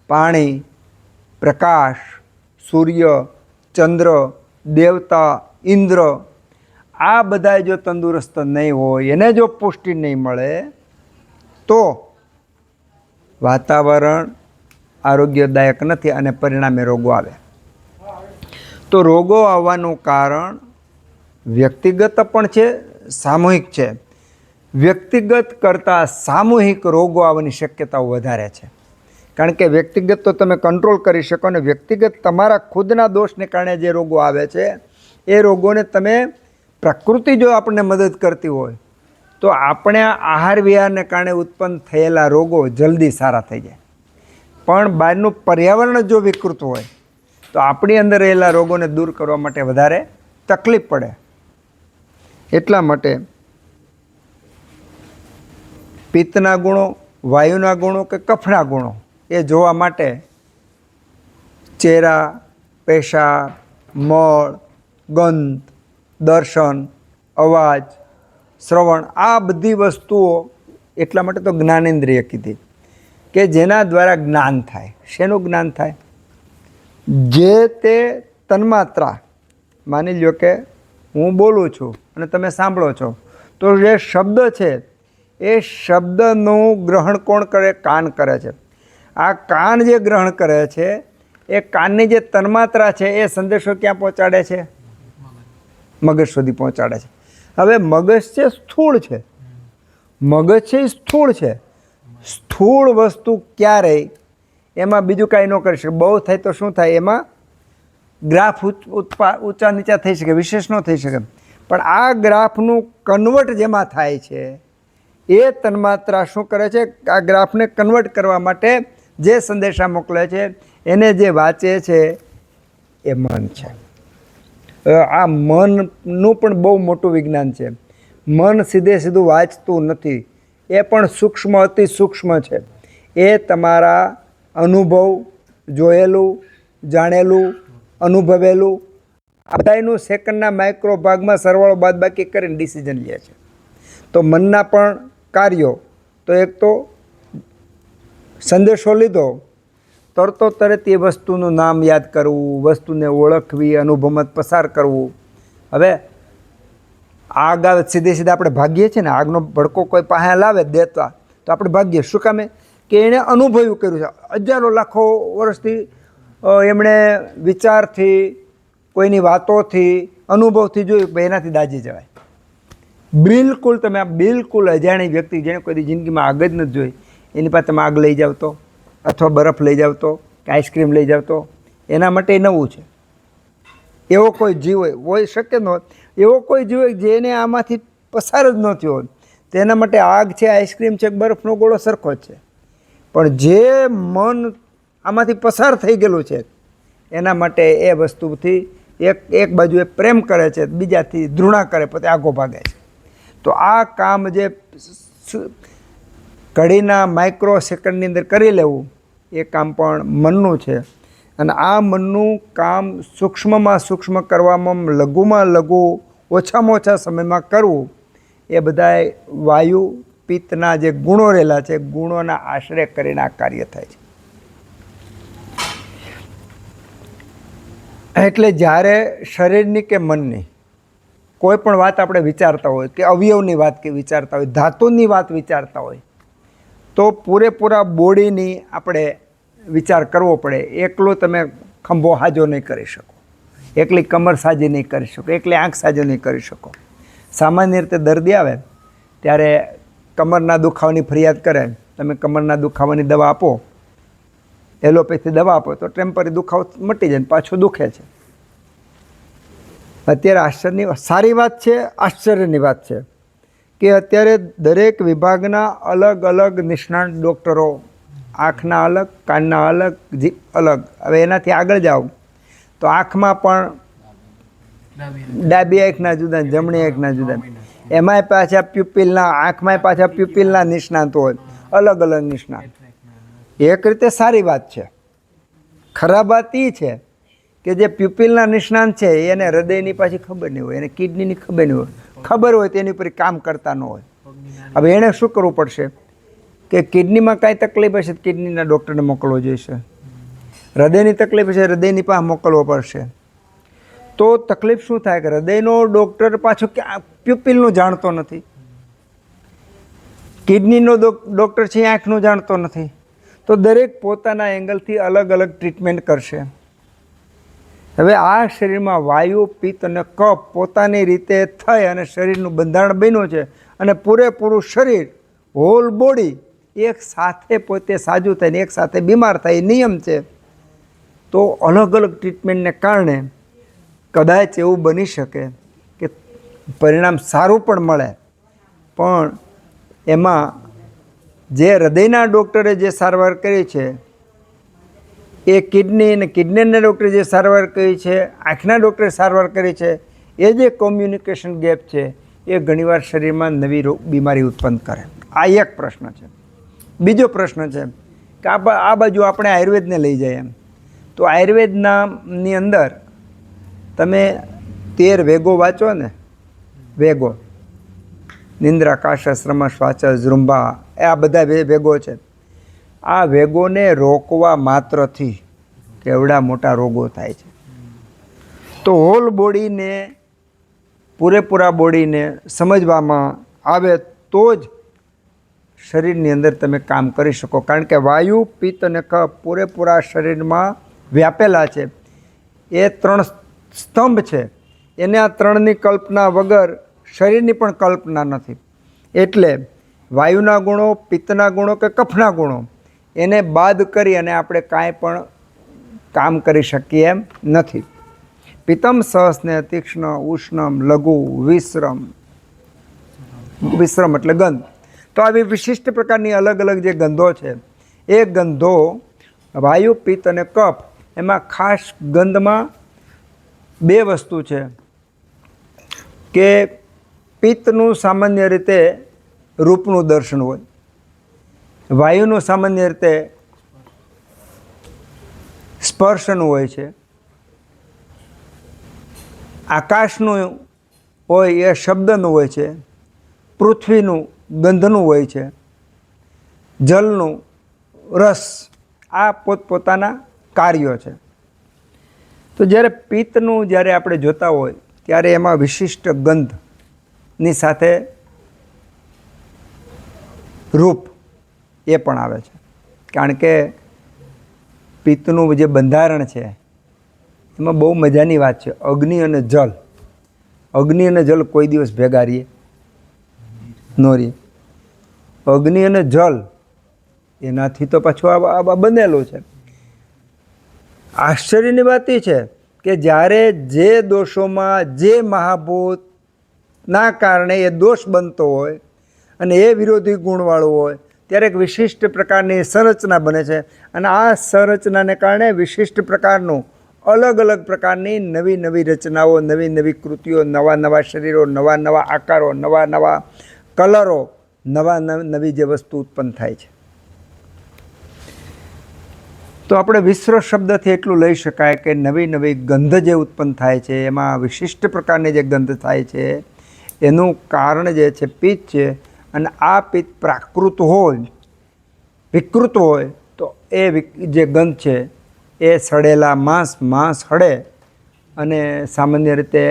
પાણી, પ્રકાશ, સૂર્ય, ચંદ્ર, દેવતા, ઇન્દ્ર, આ બધા જો તંદુરસ્ત નહીં હોય, એને જો પુષ્ટિ નહીં મળે, તો વાતાવરણ આરોગ્યદાયક નથી અને પરિણામે રોગો આવે. તો રોગો આવવાનું કારણ વ્યક્તિગત પણ છે, સામૂહિક છે. વ્યક્તિગત કરતાં સામૂહિક રોગો આવવાની શક્યતાઓ વધારે છે. કારણ કે વ્યક્તિગત તો તમે કંટ્રોલ કરી શકો ને વ્યક્તિગત તમારા ખુદના દોષને કારણે જે રોગો આવે છે એ રોગોને તમે પ્રકૃતિ જો આપણને મદદ કરતી હોય તો આપણે આહાર વિહારને કારણે ઉત્પન્ન થયેલા રોગો જલ્દી સારા થઈ જાય. પણ બહારનું પર્યાવરણ જો વિકૃત હોય તો આપણી અંદર રહેલા રોગોને દૂર કરવા માટે વધારે તકલીફ પડે. એટલા માટે પિત્તના ગુણો, વાયુના ગુણો કે કફના ગુણો એ જોવા માટે ચહેરા, પેશાબ, મળ, ગંધ, દર્શન, અવાજ, શ્રવણ, આ બધી વસ્તુઓ એટલા માટે તો જ્ઞાનેન્દ્રિય કીધી કે જેના દ્વારા જ્ઞાન થાય. શેનું જ્ઞાન થાય? જે તે તન્માત્રા, માની લ્યો કે હું બોલું છું અને તમે સાંભળો છો, તો જે શબ્દ છે એ શબ્દનું ગ્રહણ કોણ કરે? કાન કરે છે. આ કાન જે ગ્રહણ કરે છે એ કાનની જે તન્માત્રા છે એ સંદેશો ક્યાં પહોંચાડે છે? મગજ સુધી પહોંચાડે છે. હવે મગજ છે સ્થૂળ છે, મગજ છે એ સ્થૂળ છે. સ્થૂળ વસ્તુ ક્યારેય એમાં બીજું કાંઈ ન કરી શકે. બહુ થાય તો શું થાય? એમાં ગ્રાફ ઊંચા નીચા થઈ શકે, વિશેષ ન થઈ શકે. પણ આ ગ્રાફનું કન્વર્ટ જેમાં થાય છે એ તન્માત્રા શું કરે છે? આ ગ્રાફને કન્વર્ટ કરવા માટે જે સંદેશા મોકલે છે એને જે વાંચે છે એ મન છે. આ મનનું પણ બહુ મોટું વિજ્ઞાન છે. મન સીધે સીધું વાંચતું નથી, એ પણ સૂક્ષ્મ, અતિ સૂક્ષ્મ છે. એ તમારા અનુભવ, જોયેલું, જાણેલું, અનુભવેલું આ બધાનું સેકન્ડના માઇક્રો ભાગમાં સરવાળો બાદબાકી કરીને ડિસિઝન લે છે. તો મનના પણ કાર્યો, તો એક તો સંદેશો લીધો, તરત એ વસ્તુનું નામ યાદ કરવું, વસ્તુને ઓળખવી, અનુભવમાં પસાર કરવું. હવે આગ આવે સીધે આપણે ભાગીએ છીએ ને, આગનો ભડકો કોઈ પાસે લાવે દેતા તો આપણે ભાગીએ. શું કામે? કે એણે અનુભવ્યું કર્યું છે. હજારો લાખો વર્ષથી એમણે વિચારથી, કોઈની વાતોથી, અનુભવથી જોયું, એનાથી દાજી જવાય. બિલકુલ તમે આ બિલકુલ અજાણી વ્યક્તિ જેણે કોઈ જિંદગીમાં આગ જ નથી જોઈ એની પાસે તમે આગ લઈ જાવ તો, અથવા બરફ લઈ જાવ તો, કે આઈસ્ક્રીમ લઈ જાવ તો એના માટે નવું છે. એવો કોઈ જીવ હોય શક્ય ન હોય, એવો કોઈ જીવ હોય જેને આમાંથી પસાર જ ન થયો હોય તેના માટે આગ છે, આઈસ્ક્રીમ છે, બરફનો ગોળો સરખો જ છે. પણ જે મન આમાંથી પસાર થઈ ગયેલું છે એના માટે એ વસ્તુથી એક બાજુ એ પ્રેમ કરે છે, બીજાથી ધૃણા કરે, પોતે આગો ભાગે છે. તો આ કામ જે ઘડીના માઇક્રો સેકન્ડની અંદર કરી લેવું એ કામ પણ મનનું છે. અને આ મનનું કામ સૂક્ષ્મમાં સૂક્ષ્મ કરવામાં, લઘુમાં લઘુ, ઓછામાં ઓછા સમયમાં કરવું એ બધાય વાયુ, પિત્તના જે ગુણો રહેલા છે ગુણોના આશ્રય કરીને આ કાર્ય થાય છે. એટલે જ્યારે શરીરની કે મનની કોઈ પણ વાત આપણે વિચારતા હોય, કે અવયવની વાત કે વિચારતા હોય, ધાતુની વાત વિચારતા હોય, તો પૂરેપૂરા બોડીની આપણે વિચાર કરવો પડે. એકલો તમે ખંભો સાજો નહીં કરી શકો, એકલી કમર સાજી નહીં કરી શકો, એકલી આંખ સાજો નહીં કરી શકો. સામાન્ય રીતે દર્દી આવે ત્યારે કમરના દુખાવાની ફરિયાદ કરે, તમે કમરના દુખાવાની દવા આપો, એલોપેથી દવા આપો તો ટેમ્પરરી દુખાવો મટી જાય, પાછો દુખે છે. અત્યારે આશ્ચર્યની સારી વાત છે, આશ્ચર્યની વાત છે કે અત્યારે દરેક વિભાગના અલગ અલગ નિષ્ણાત ડૉક્ટરો, આંખના અલગ, કાનના અલગ, અલગ. હવે એનાથી આગળ જાઓ તો આંખમાં પણ ડાબી આંખના જુદા, જમણી આંખના જુદા, એમાંય પાછા પ્યુપિલના, આંખમાંય પાછા પ્યુપિલના નિષ્ણાત હોય, અલગ અલગ નિષ્ણાત. એક રીતે સારી વાત છે. ખરાબ વાત એ છે કે જે પ્યુપિલના નિષ્ણાત છે એને હૃદયની પાછી ખબર નહીં હોય, એને કિડનીની ખબર નહીં હોય, ખબર હોય તેની પર કામ કરતા ન હોય. હવે એણે શું કરવું પડશે? કે કિડનીમાં કાંઈ તકલીફ હશે તો કિડનીના ડૉક્ટરને મોકલવો જોઈશે, હૃદયની તકલીફ હશે હૃદયની પાસે મોકલવો પડશે. તો તકલીફ શું થાય કે હૃદયનો ડૉક્ટર પાછો પ્યુપિલનું જાણતો નથી, કિડનીનો ડૉક્ટર છે એ આંખનું જાણતો નથી. તો દરેક પોતાના એંગલથી અલગ અલગ ટ્રીટમેન્ટ કરશે. હવે આ શરીરમાં વાયુ, પિત્ત અને કફ પોતાની રીતે થઈ અને શરીરનું બંધારણ બન્યું છે અને પૂરેપૂરું શરીર, હોલ બોડી એક સાથે પોતે સાજું થઈને એક સાથે બીમાર થાય નિયમ છે. તો અલગ અલગ ટ્રીટમેન્ટને કારણે કદાચ એવું બની શકે કે પરિણામ સારું પણ મળે, પણ એમાં જે હૃદયના ડૉક્ટરે જે સારવાર કરી છે એ કિડની અને કિડનીના ડૉક્ટરે જે સારવાર કરી છે, આંખના ડૉક્ટરે સારવાર કરી છે, એ જે કોમ્યુનિકેશન ગેપ છે એ ઘણીવાર શરીરમાં નવી બીમારી ઉત્પન્ન કરે. આ એક પ્રશ્ન છે. બીજો પ્રશ્ન છે કે આ બાજુ આપણે આયુર્વેદને લઈ જઈએ એમ તો આયુર્વેદની અંદર તમે 13 વેગો વાંચો ને, વેગો નિંદ્રા, કાશ, શ્રમ, શ્વાસ, જૃંભા, આ બધા વેગો છે. આ વેગોને રોકવા માત્રથી કેવડા મોટા રોગો થાય છે. તો હોલ બોડીને, પૂરેપૂરા બોડીને સમજવામાં આવે તો જ શરીરની અંદર તમે કામ કરી શકો. કારણ કે વાયુ, પિત્ત અને કફ પૂરેપૂરા શરીરમાં વ્યાપેલા છે. એ 3 સ્તંભ છે. એને આ 3ની કલ્પના વગર શરીરની પણ કલ્પના નથી. એટલે વાયુના ગુણો, પિત્તના ગુણો કે કફના ગુણો એને બાદ કરી અને આપણે કાંઈ પણ કામ કરી શકીએ એમ નથી. પિત્તમ સહસ્ને તીક્ષ્ણ, ઉષ્ણમ, લઘુ, વિશ્રમ. વિશ્રમ એટલે ગંધ. તો આવી વિશિષ્ટ પ્રકારની અલગ અલગ જે ગંધો છે એ ગંધો વાયુ, પિત્ત અને કફ, એમાં ખાસ ગંધમાં 2 વસ્તુ છે કે પિત્તનું સામાન્ય રીતે રૂપનું દર્શન હોય, વાયુનું સામાન્ય રીતે સ્પર્શનું હોય છે, આકાશનું હોય એ શબ્દનું હોય છે, પૃથ્વીનું ગંધનું હોય છે, જલનું રસ. આ પોતપોતાના કાર્યો છે. તો જ્યારે પિત્તનું જ્યારે આપણે જોતા હોય ત્યારે એમાં વિશિષ્ટ ગંધની સાથે રૂપ એ પણ આવે છે. કારણ કે પિત્તનું જે બંધારણ છે એમાં બહુ મજાની વાત છે. અગ્નિ અને જલ, અગ્નિ અને જલ કોઈ દિવસ ભેગા રહીએ ન રહીએ. અગ્નિ અને જલ એનાથી તો પાછું આ બનેલું છે. આશ્ચર્યની વાત એ છે કે જ્યારે જે દોષોમાં જે મહાભૂતના કારણે એ દોષ બનતો હોય અને એ વિરોધી ગુણવાળું હોય ત્યારે એક વિશિષ્ટ પ્રકારની સંરચના બને છે અને આ સંરચનાને કારણે વિશિષ્ટ પ્રકારનું અલગ અલગ પ્રકારની નવી નવી રચનાઓ, નવી નવી કૃતિઓ, નવા નવા શરીરો, નવા નવા આકારો, નવા નવા કલરો, નવી જે વસ્તુ ઉત્પન્ન થાય છે. તો આપણે વિશ્વ શબ્દથી એટલું લઈ શકાય કે નવી નવી ગંધ જે ઉત્પન્ન થાય છે એમાં વિશિષ્ટ પ્રકારની જે ગંધ થાય છે એનું કારણ જે છે પિત્ત છે. અને આ પિત્ત પ્રાકૃત હોય, વિકૃત હોય તો એ જે ગંધ છે એ સડેલા માંસ હળે અને સામાન્ય રીતે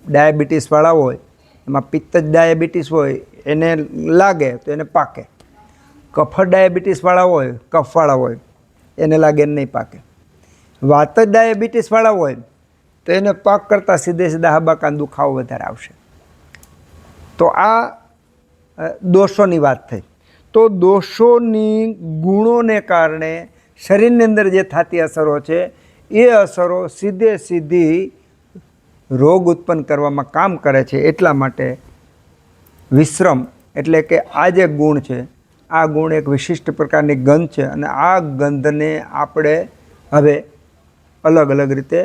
ડાયાબિટીસવાળા હોય એમાં પિત્ત જ ડાયાબિટીસ હોય એને લાગે તો એને પાકે. કફ ડાયાબિટીસવાળા હોય, કફવાળા હોય એને લાગે નહીં પાકે. વાત જ ડાયાબિટીસવાળા હોય તો એને પાક કરતાં સીધા હાબાકાન દુખાવો વધારે આવશે. તો આ દોષોની વાત થઈ. તો દોષોની ગુણોને કારણે શરીરની અંદર જે થતી અસરો છે એ અસરો સીધી રોગ ઉત્પન્ન કરવામાં કામ કરે છે. એટલા માટે વિશ્રમ એટલે કે આ જે ગુણ છે, આ ગુણ એક વિશિષ્ટ પ્રકારની ગંધ છે અને આ ગંધને આપણે હવે અલગ અલગ રીતે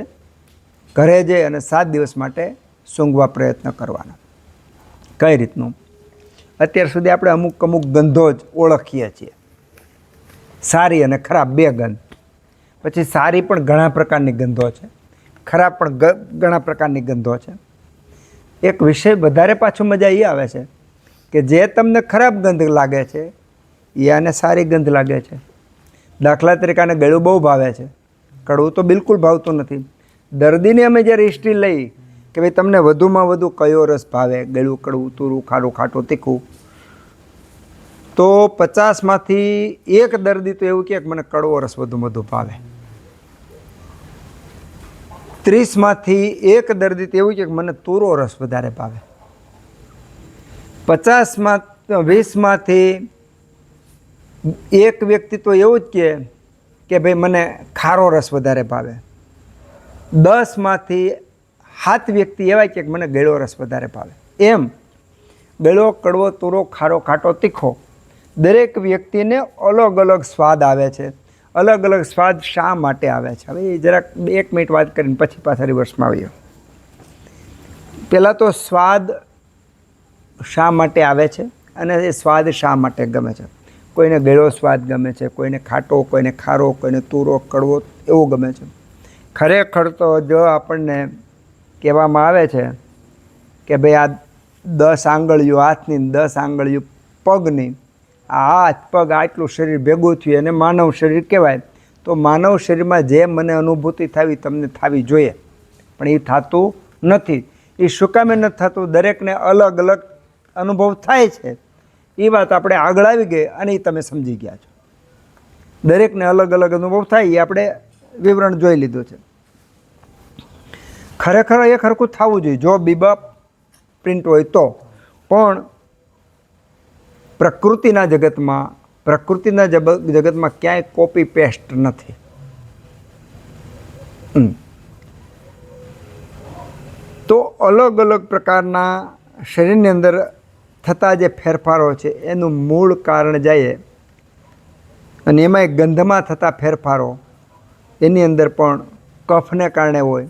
ઘરે જઈ અને 7 દિવસ માટે સૂંઘવા પ્રયત્ન કરવાના. કઈ રીતનું? અત્યાર સુધી આપણે અમુક ગંધો જ ઓળખીએ છીએ, સારી અને ખરાબ 2 ગંધ. પછી સારી પણ ઘણા પ્રકારની ગંધો છે, ખરાબ પણ ઘણા પ્રકારની ગંધો છે. એક વિષય વધારે પાછું મજા એ આવે છે કે જે તમને ખરાબ ગંધ લાગે છે એ આને સારી ગંધ લાગે છે. દાખલા તરીકે આને ગળ્યું બહુ ભાવે છે, કડવું તો બિલકુલ ભાવતું નથી. દર્દીને અમે જ્યારે હિસ્ટ્રી લઈ કે ભાઈ તમને વધુમાં વધુ કયો રસ ભાવે, ગળ્યું, કડવું, તુરું, ખારું, ખાટું, તીખું, તો 50માંથી એક દર્દી તો એવું કહે કે મને કડવો રસ વધુમાં વધુ ભાવે. 30માંથી એક દર્દી તો એવું કહે કે મને તુરો રસ વધારે ભાવે. 20માંથી એક વ્યક્તિ તો એવું જ કહે કે ભાઈ મને ખારો રસ વધારે ભાવે. 10માંથી 7 વ્યક્તિ એવા કે મને ગળ્યો રસ વધારે ભાવે. એમ ગળ્યો, કડવો, તુરો, ખારો, ખાટો, તીખો દરેક વ્યક્તિને અલગ અલગ સ્વાદ આવે છે. અલગ અલગ સ્વાદ શા માટે આવે છે? હવે એ જરાક 1 મિનિટ વાત કરીને પછી પાછા રિવર્સમાં આવીએ. પહેલાં તો સ્વાદ શા માટે આવે છે અને એ સ્વાદ શા માટે ગમે છે. કોઈને ગળ્યો સ્વાદ ગમે છે, કોઈને ખાટો, કોઈને ખારો, કોઈને તુરો, કડવો એવો ગમે છે. ખરેખર તો જો આપણને કહેવામાં આવે છે કે ભાઈ આ 10 આંગળીઓ હાથની, 10 આંગળીઓ પગની, આ હાથ પગ આટલું શરીર ભેગું થયું એને માનવ શરીર કહેવાય. તો માનવ શરીરમાં જે મને અનુભૂતિ થવી તમને થવી જોઈએ, પણ એ થતું નથી. એ શું કામે નથી થતું? દરેકને અલગ અલગ અનુભવ થાય છે. એ વાત આપણે આગળ આવી ગઈ અને એ તમે સમજી ગયા છો. દરેકને અલગ અલગ અનુભવ થાય એ આપણે વિવરણ જોઈ લીધું છે. ખરેખર એ ખરખું થવું જોઈએ જો બીબા પ્રિન્ટ હોય તો. પણ પ્રકૃતિના જગતમાં ક્યાંય કોપી પેસ્ટ નથી. તો અલગ અલગ પ્રકારના શરીરની અંદર થતા જે ફેરફારો છે એનું મૂળ કારણ જઈએ અને એમાંય ગંધમાં થતા ફેરફારો એની અંદર પણ કફને કારણે હોય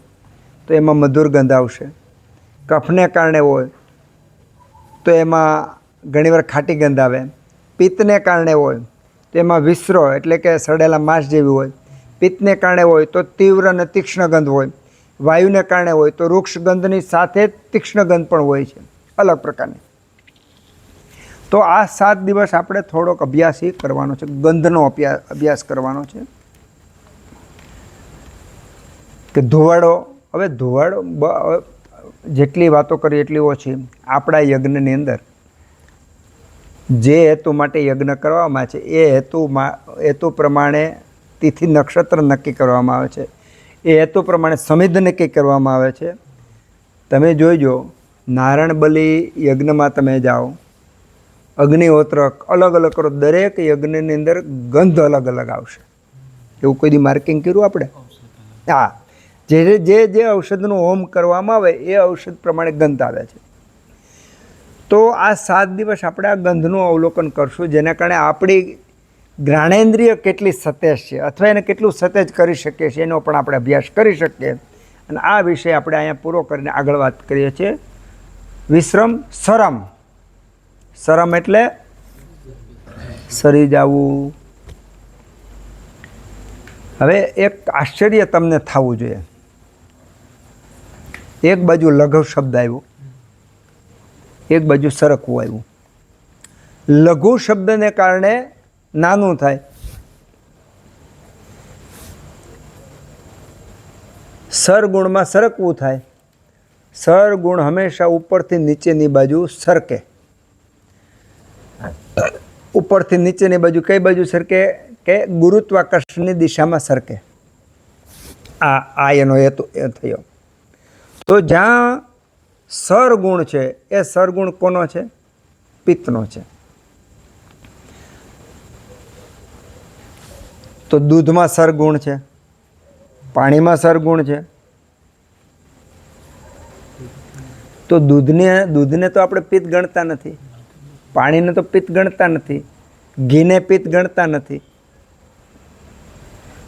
તો એમાં મધુર ગંધ આવશે. કફને કારણે હોય તો એમાં ઘણીવાર ખાટી ગંધ આવે. પિત્તને કારણે હોય તો એમાં વિસ્રો એટલે કે સડેલા માંસ જેવી હોય. પિત્તને કારણે હોય તો તીવ્ર અને તીક્ષ્ણ ગંધ હોય. વાયુને કારણે હોય તો વૃક્ષ ગંધની સાથે તીક્ષ્ણ ગંધ પણ હોય છે, અલગ પ્રકારની. તો આ 7 દિવસ આપણે થોડોક અભ્યાસ કરવાનો છે, ગંધનો અભ્યાસ કરવાનો છે કે ધુવાડો. હવે ધુવાડો જેટલી વાતો કરી એટલી ઓછી. આપણા યજ્ઞની અંદર જે હેતુ માટે યજ્ઞ કરવામાં આવે છે એ હેતુ પ્રમાણે તિથિ નક્ષત્ર નક્કી કરવામાં આવે છે. એ હેતુ પ્રમાણે સમિધ નક્કી કરવામાં આવે છે. તમે જોઈજો નારાયણ બલિ યજ્ઞમાં તમે જાઓ, અગ્નિહોત્ર અલગ અલગ કરો, દરેક યજ્ઞની અંદર ગંધ અલગ અલગ આવશે. એવું કોઈ દી માર્કિંગ કર્યું આપણે? હા, જે ઔષધનું હોમ કરવામાં આવે એ ઔષધ પ્રમાણે ગંધ આવે છે. તો આ 7 દિવસ આપણે આ ગંધનું અવલોકન કરશું, જેના કારણે આપણી જ્ઞાનેન્દ્રિય કેટલી સતેજ છે અથવા એને કેટલું સતેજ કરી શકીએ છીએ એનો પણ આપણે અભ્યાસ કરી શકીએ. અને આ વિષય આપણે અહીંયા પૂરો કરીને આગળ વાત કરીએ છીએ. વિશ્રમ સરમ. સરમ એટલે સરી જવું. હવે એક આશ્ચર્ય તમને થવું જોઈએ. એક બાજુ લઘુ શબ્દ આવ્યો, એક બાજુ સરકવું આવ્યું. લઘુ શબ્દને કારણે નાનું થાય. સરગુણમાં સરકવું થાય. સરગુણ હંમેશા ઉપરથી નીચેની બાજુ સરકે. ઉપરથી નીચેની બાજુ કઈ બાજુ સરકે? કે ગુરુત્વાકર્ષણની દિશામાં સરકે. આ એનો હેતુ એ થયો. તો જ્યાં સરગુણ છે એ સરગુણ કોનો છે? પિત્તનો છે. તો દૂધમાં સરગુણ છે, પાણીમાં સરગુણ છે. તો દૂધને તો આપણે પિત્ત ગણતા નથી, પાણીને તો પિત્ત ગણતા નથી, ઘીને પિત્ત ગણતા નથી.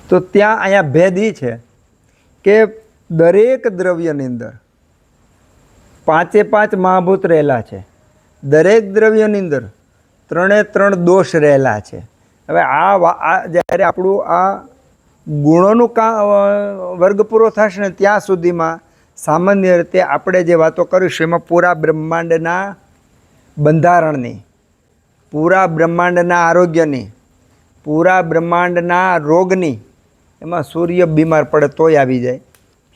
તો ત્યાં અહીંયા ભેદ એ છે કે દરેક દ્રવ્યની અંદર 5 મહાભૂત રહેલા છે. દરેક દ્રવ્યની અંદર 3 દોષ રહેલા છે. હવે આ જ્યારે આપણું આ ગુણોનું વર્ગ પૂરો થશે ને ત્યાં સુધીમાં સામાન્ય રીતે આપણે જે વાતો કરીશું એમાં પૂરા બ્રહ્માંડના બંધારણની પૂરા બ્રહ્માંડના આરોગ્યની, પૂરા બ્રહ્માંડના રોગની, એમાં સૂર્ય બીમાર પડે તોય આવી જાય,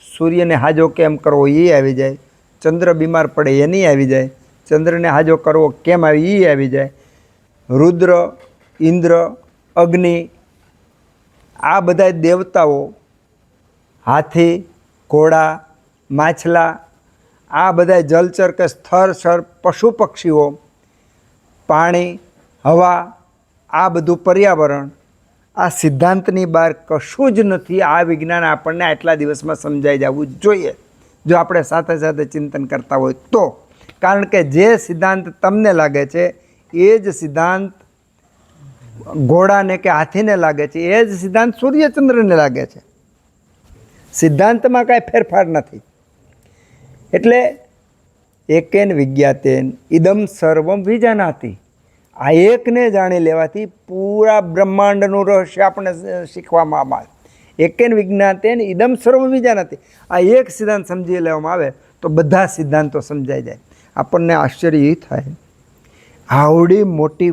સૂર્યને હાજો કેમ કરવો એ આવી જાય, ચંદ્ર બીમાર પડે એની આવી જાય, ચંદ્રને હાજો કરવો કેમ આવી એ આવી જાય, રુદ્ર, ઇન્દ્ર, અગ્નિ, આ બધા દેવતાઓ, હાથી, ઘોડા, માછલા, આ બધા જલચર કે સ્થળચર પશુ પક્ષીઓ, પાણી, હવા, આ બધું પર્યાવરણ, આ સિદ્ધાંતની બહાર કશું જ નથી. આ વિજ્ઞાન આપણને આટલા દિવસમાં સમજાઈ જવું જોઈએ જો આપણે સાથે સાથે ચિંતન કરતા હોય તો. કારણ કે જે સિદ્ધાંત તમને લાગે છે એ જ સિદ્ધાંત ઘોડાને કે હાથીને લાગે છે, એ જ સિદ્ધાંત સૂર્યચંદ્રને લાગે છે. સિદ્ધાંતમાં કાંઈ ફેરફાર નથી. એટલે એકેન વિજ્ઞાતેન ઇદમ સર્વમ વિજાનાતિ, આ એકને જાણી લેવાથી પૂરા બ્રહ્માંડનું રહસ્ય આપણને શીખવામાં આવે. એકેન વિજ્ઞાતેન ઇદમ સર્વમ વિજાનાતિ, આ એક સિદ્ધાંત સમજી લેવામાં આવે તો બધા સિદ્ધાંતો સમજાઈ જાય. આપણને આશ્ચર્ય એ થાય, આવડી મોટી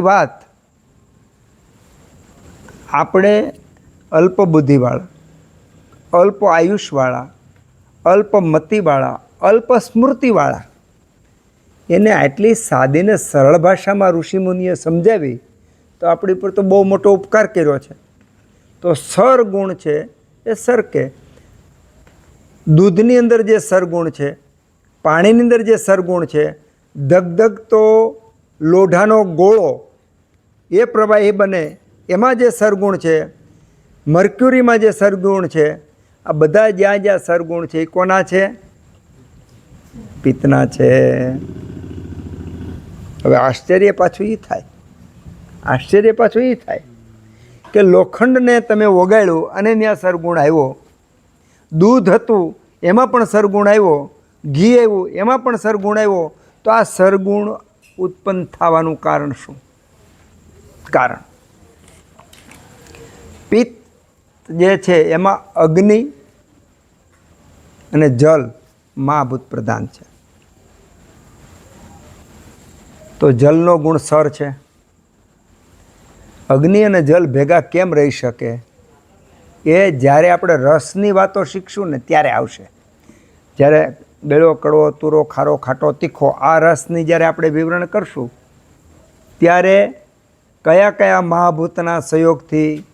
વાત આપણે અલ્પ બુદ્ધિવાળા, અલ્પ આયુષવાળા, અલ્પ મતિવાળા, અલ્પ સ્મૃતિવાળા એને આટલી સાદી ને સરળ ભાષામાં ઋષિમુનિએ સમજાવી તો આપણી પર તો બહુ મોટો ઉપકાર કર્યો છે. તો સરગુણ છે એ સરકે, દૂધની અંદર જે સરગુણ છે, પાણીની અંદર જે સરગુણ છે, ધગધગતો લોઢાનો ગોળો એ પ્રવાહી બને એમાં જે સરગુણ છે, મર્ક્યુરીમાં જે સરગુણ છે, આ બધા જ્યાં જ્યાં સરગુણ છે એ કોના છે? પિત્તના છે. હવે આશ્ચર્ય પાછું એ થાય કે લોખંડને તમે ઓગાળ્યું અને ત્યાં સરગુણ આવ્યો, દૂધ હતું એમાં પણ સરગુણ આવ્યો, ઘી આવ્યું એમાં પણ સરગુણ આવ્યો, તો આ સરગુણ ઉત્પન્ન થવાનું કારણ શું? કારણ પિત્ત જે છે એમાં અગ્નિ અને જલ મહાભૂત પ્રધાન છે. તો જલનો ગુણ સર છે. અગ્નિ અને જલ ભેગા કેમ રહી શકે એ જ્યારે આપણે રસની વાતો શીખશું ને ત્યારે આવશે. જ્યારે બેળો, કડવો, તુરો, ખારો, ખાટો, તીખો આ રસની જ્યારે આપણે વિવરણ કરશું ત્યારે કયા કયા મહાભૂતના સહયોગથી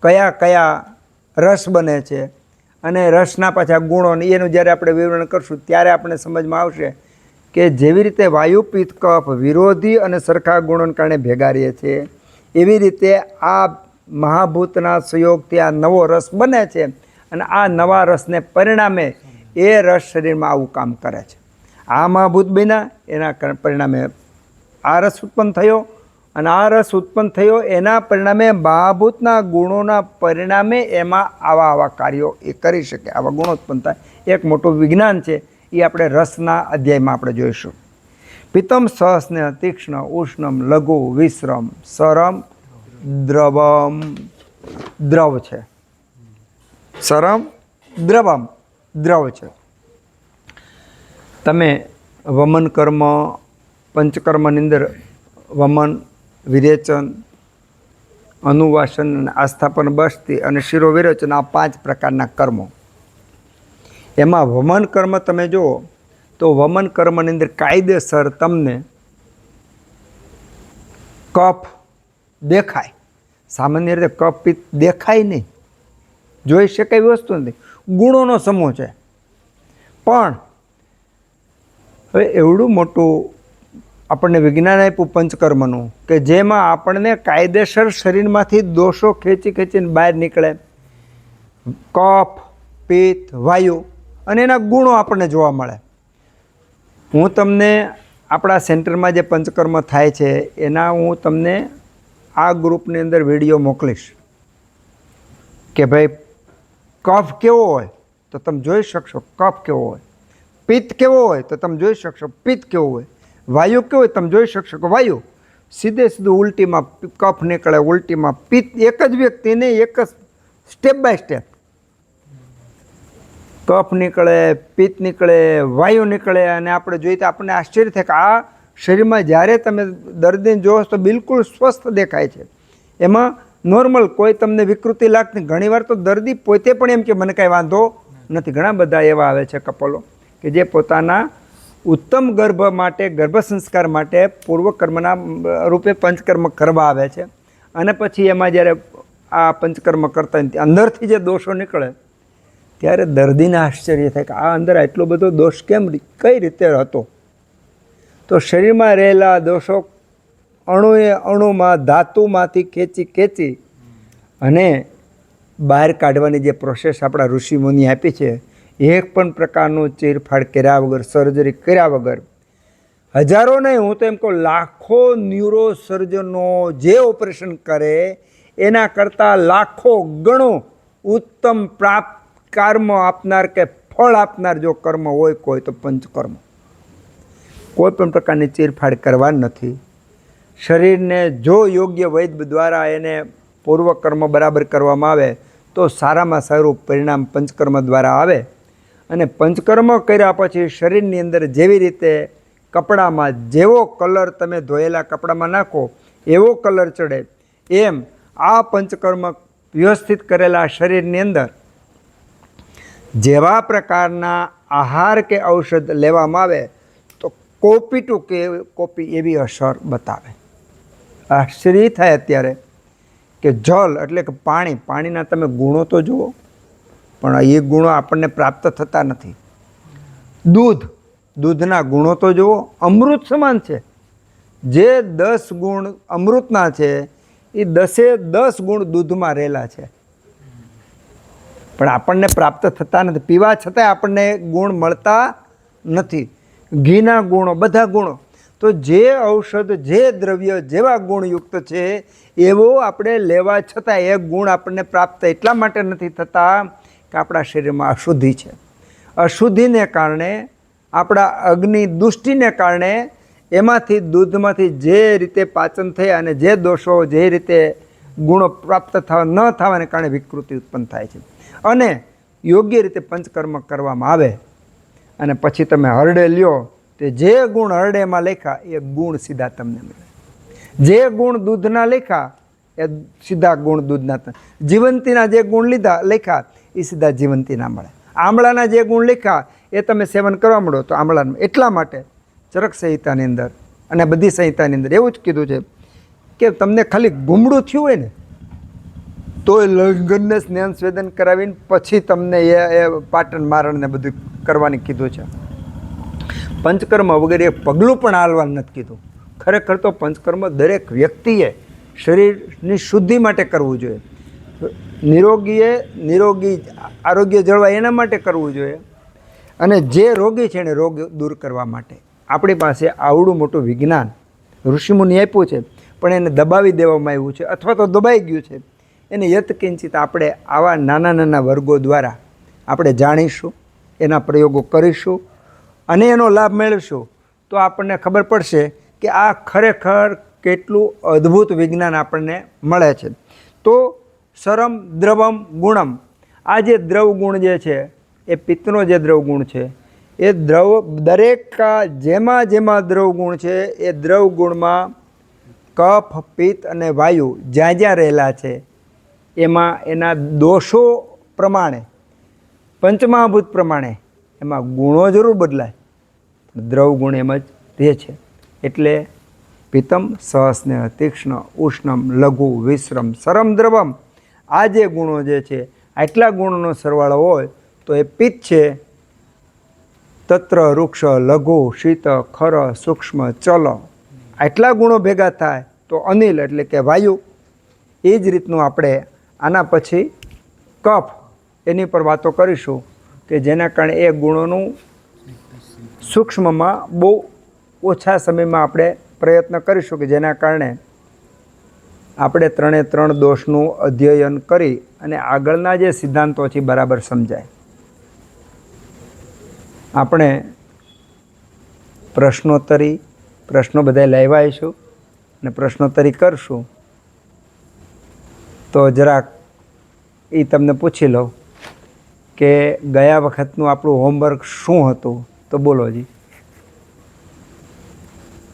કયા કયા રસ બને છે અને રસના પાછા ગુણો એનું જ્યારે આપણે વિવરણ કરશું ત્યારે આપણે સમજમાં આવશે કે જેવી રીતે વાયુ, પિત્ત, કફ વિરોધી અને સરખા ગુણોને કારણે ભેગા રહે છે, એવી રીતે આ મહાભૂતના સહયોગથી આ નવો રસ બને છે અને આ નવા રસને પરિણામે એ રસ શરીરમાં આવું કામ કરે છે. આ મહાભૂત બન્યા એના પરિણામે આ રસ ઉત્પન્ન થયો અને આ રસ ઉત્પન્ન થયો એના પરિણામે મહાભૂતના ગુણોના પરિણામે એમાં આવા કાર્યો એ કરી શકે, આવા ગુણો ઉત્પન્ન થાય. એક મોટું વિજ્ઞાન છે એ આપણે રસના અધ્યાયમાં આપણે જોઈશું. પિત્તમ સહસ્નેહ તીક્ષ્ણ ઉષ્ણમ લઘુ વિશ્રમ સરમ દ્રવમ, દ્રવ છે. સરમ દ્રવમ, દ્રવ છે. તમે વમન કર્મ, પંચકર્મની અંદર વમન, વિરેચન, અનુવાસન, આસ્થાપન, બસ્તી અને શિરોવિરેચન આ 5 પ્રકારના કર્મો. એમાં વમન કર્મ તમે જુઓ તો વમન કર્મની અંદર કાયદેસર તમને કફ દેખાય. સામાન્ય રીતે કફ પિત્ત દેખાય નહીં, જોઈ શકાય એવી વસ્તુ નથી, ગુણોનો સમૂહ છે. પણ હવે એવડું મોટું આપણને વિજ્ઞાન આપ્યું પંચકર્મનું કે જેમાં આપણને કાયદેસર શરીરમાંથી દોષો ખેંચીને બહાર નીકળે, કફ, પિત્ત, વાયુ અને એના ગુણો આપણને જોવા મળે. હું તમને આપણા સેન્ટરમાં જે પંચકર્મ થાય છે એના હું તમને આ ગ્રુપની અંદર વિડીયો મોકલીશ કે ભાઈ કફ કેવો હોય તો તમે જોઈ શકશો કફ કેવો હોય, પિત્ત કેવો હોય તો તમે જોઈ શકશો પિત્ત કેવો હોય, વાયુ કેવો હોય તમે જોઈ શકશો કે વાયુ. સીધું ઉલટીમાં કફ નીકળે, ઉલટીમાં પિત્ત, એક જ વ્યક્તિને એક જ સ્ટેપ બાય સ્ટેપ કફ નીકળે, પિત્ત નીકળે, વાયુ નીકળે અને આપણે જોઈએ તો આપણને આશ્ચર્ય થાય કે આ શરીરમાં જ્યારે તમે દર્દીને જોવો તો બિલકુલ સ્વસ્થ દેખાય છે, એમાં નોર્મલ કોઈ તમને વિકૃતિ લાગતી. ઘણીવાર તો દર્દી પોતે પણ એમ કે મને કાંઈ વાંધો નથી. ઘણા બધા એવા આવે છે કપલો કે જે પોતાના ઉત્તમ ગર્ભ માટે, ગર્ભ સંસ્કાર માટે પૂર્વકર્મના રૂપે પંચકર્મ કરવા આવે છે, અને પછી એમાં જ્યારે આ પંચકર્મ કરતા અંદરથી જે દોષો નીકળે ત્યારે દર્દીને આશ્ચર્ય થાય કે આ અંદર આટલો બધો દોષ કેમ, કઈ રીતે હતો? તો શરીરમાં રહેલા દોષો અણુએ અણુમાં ધાતુમાંથી ખેંચી અને બહાર કાઢવાની જે પ્રોસેસ આપણા ઋષિમુનિ આપી છે, એક પણ પ્રકારનું ચીરફાડ કર્યા વગર, સર્જરી કર્યા વગર, હજારો નહીં, હું તો એમ કહું લાખો ન્યુરો સર્જનો જે ઓપરેશન કરે એના કરતાં લાખો ગણો ઉત્તમ પ્રાપ્ત કર્મ આપનાર કે ફળ આપનાર જો કર્મ હોય કોઈ તો પંચકર્મ. કોઈ પણ પ્રકારની ચીરફાડ કરવા નથી. શરીરને જો યોગ્ય વૈદ્ય દ્વારા એને પૂર્વકર્મ બરાબર કરવામાં આવે તો સારામાં સારું પરિણામ પંચકર્મ દ્વારા આવે. અને પંચકર્મ કર્યા પછી શરીરની અંદર જેવી રીતે કપડામાં જેવો કલર તમે ધોયેલા કપડામાં નાખો એવો કલર ચડે, એમ આ પંચકર્મ વ્યવસ્થિત કરેલા શરીરની અંદર જેવા પ્રકારના આહાર કે ઔષધ લેવામાં આવે તો કોપી ટુ કોપી એવી અસર બતાવે. આશ્ચર્ય થાય અત્યારે કે જલ એટલે કે પાણીના તમે ગુણો તો જુઓ, પણ એ ગુણો આપણને પ્રાપ્ત થતા નથી. દૂધના ગુણો તો જુઓ, અમૃત સમાન છે. જે 10 ગુણ અમૃતના છે એ 10 ગુણ દૂધમાં રહેલા છે, પણ આપણને પ્રાપ્ત થતા નથી. પીવા છતાંય આપણને ગુણ મળતા નથી. ઘીના ગુણો, બધા ગુણો. તો જે ઔષધ, જે દ્રવ્ય જેવા ગુણયુક્ત છે એવો આપણે લેવા છતાં એ ગુણ આપણને પ્રાપ્ત એટલા માટે નથી થતા કે આપણા શરીરમાં અશુદ્ધિ છે. અશુદ્ધિને કારણે, આપણા અગ્નિ દુષ્ટિને કારણે એમાંથી દૂધમાંથી જે રીતે પાચન થઈ અને જે દોષો, જે રીતે ગુણો પ્રાપ્ત ન થવાને કારણે વિકૃતિ ઉત્પન્ન થાય છે. અને યોગ્ય રીતે પંચકર્મ કરવામાં આવે અને પછી તમે હરડે લ્યો તે જે ગુણ હરડેમાં લખ્યા એ ગુણ સીધા તમને મળે. જે ગુણ દૂધના લખ્યા એ સીધા ગુણ દૂધના. જીવંતીના જે ગુણ લખ્યા એ સીધા જીવંતીના મળે. આમળાના જે ગુણ લખ્યા એ તમે સેવન કરવા મળો તો આમળાનું. એટલા માટે ચરક સંહિતાની અંદર અને બધી સંહિતાની અંદર એવું જ કીધું છે કે તમને ખાલી ગુમડું થયું હોય ને તો એ લગ્નને સ્નેહ સ્વેદન કરાવીને પછી તમને એ પાટણ મારણને બધું કરવાની કીધું છે. પંચકર્મ વગેરે પગલું પણ હાલવાનું નથી કીધું. ખરેખર તો પંચકર્મ દરેક વ્યક્તિએ શરીરની શુદ્ધિ માટે કરવું જોઈએ. નિરોગી આરોગ્ય જળવાય એના માટે કરવું જોઈએ. અને જે રોગી છે એને રોગ દૂર કરવા માટે આપણી પાસે આવડું મોટું વિજ્ઞાન ઋષિમુનિ આપ્યું છે, પણ એને દબાવી દેવામાં આવ્યું છે અથવા તો દબાઈ ગયું છે. એને યત્કિંચિત આપણે આવા નાના વર્ગો દ્વારા આપણે જાણીશું, એના પ્રયોગો કરીશું અને એનો લાભ મેળવીશું તો આપણને ખબર પડશે કે આ ખરેખર કેટલું અદ્ભુત વિજ્ઞાન આપણને મળે છે. તો સરમ દ્રવમ ગુણમ, આ જે દ્રવ ગુણ જે છે એ પિત્તનો જે દ્રવ ગુણ છે એ દરેક જેમાં દ્રવ ગુણ છે એ દ્રવ ગુણમાં કફ, પિત્ત અને વાયુ જ્યાં રહેલા છે એમાં એના દોષો પ્રમાણે, પંચમહાભૂત પ્રમાણે એમાં ગુણો જરૂર બદલાય, દ્રવ ગુણ એમ જ રહે છે. એટલે પિત્તમ સહસ્નેહ તીક્ષ્ણ ઉષ્ણમ લઘુ વિશ્રમ સરમ દ્રવમ, આ જે ગુણો જે છે આટલા ગુણોનો સરવાળો હોય તો એ પિત્ત છે. તત્ર વૃક્ષ લઘુ શીત ખર સૂક્ષ્મ ચલ, આટલા ગુણો ભેગા થાય તો અનિલ એટલે કે વાયુ. એ જ રીતનું આપણે આના પછી કફ, એની પર વાતો કરીશું કે જેના કારણે એ ગુણોનું સૂક્ષ્મમાં બહુ ઓછા સમયમાં આપણે પ્રયત્ન કરીશું કે જેના કારણે આપણે 3 દોષનું અધ્યયન કરી અને આગળના જે સિદ્ધાંતો છે બરાબર સમજાય. આપણે પ્રશ્નો બધા લાવ્યા આવીશું અને પ્રશ્નોત્તરી કરશું. તો જરાક એ તમને પૂછી લો કે ગયા વખતનું આપણું હોમવર્ક શું હતું, તો બોલો જી.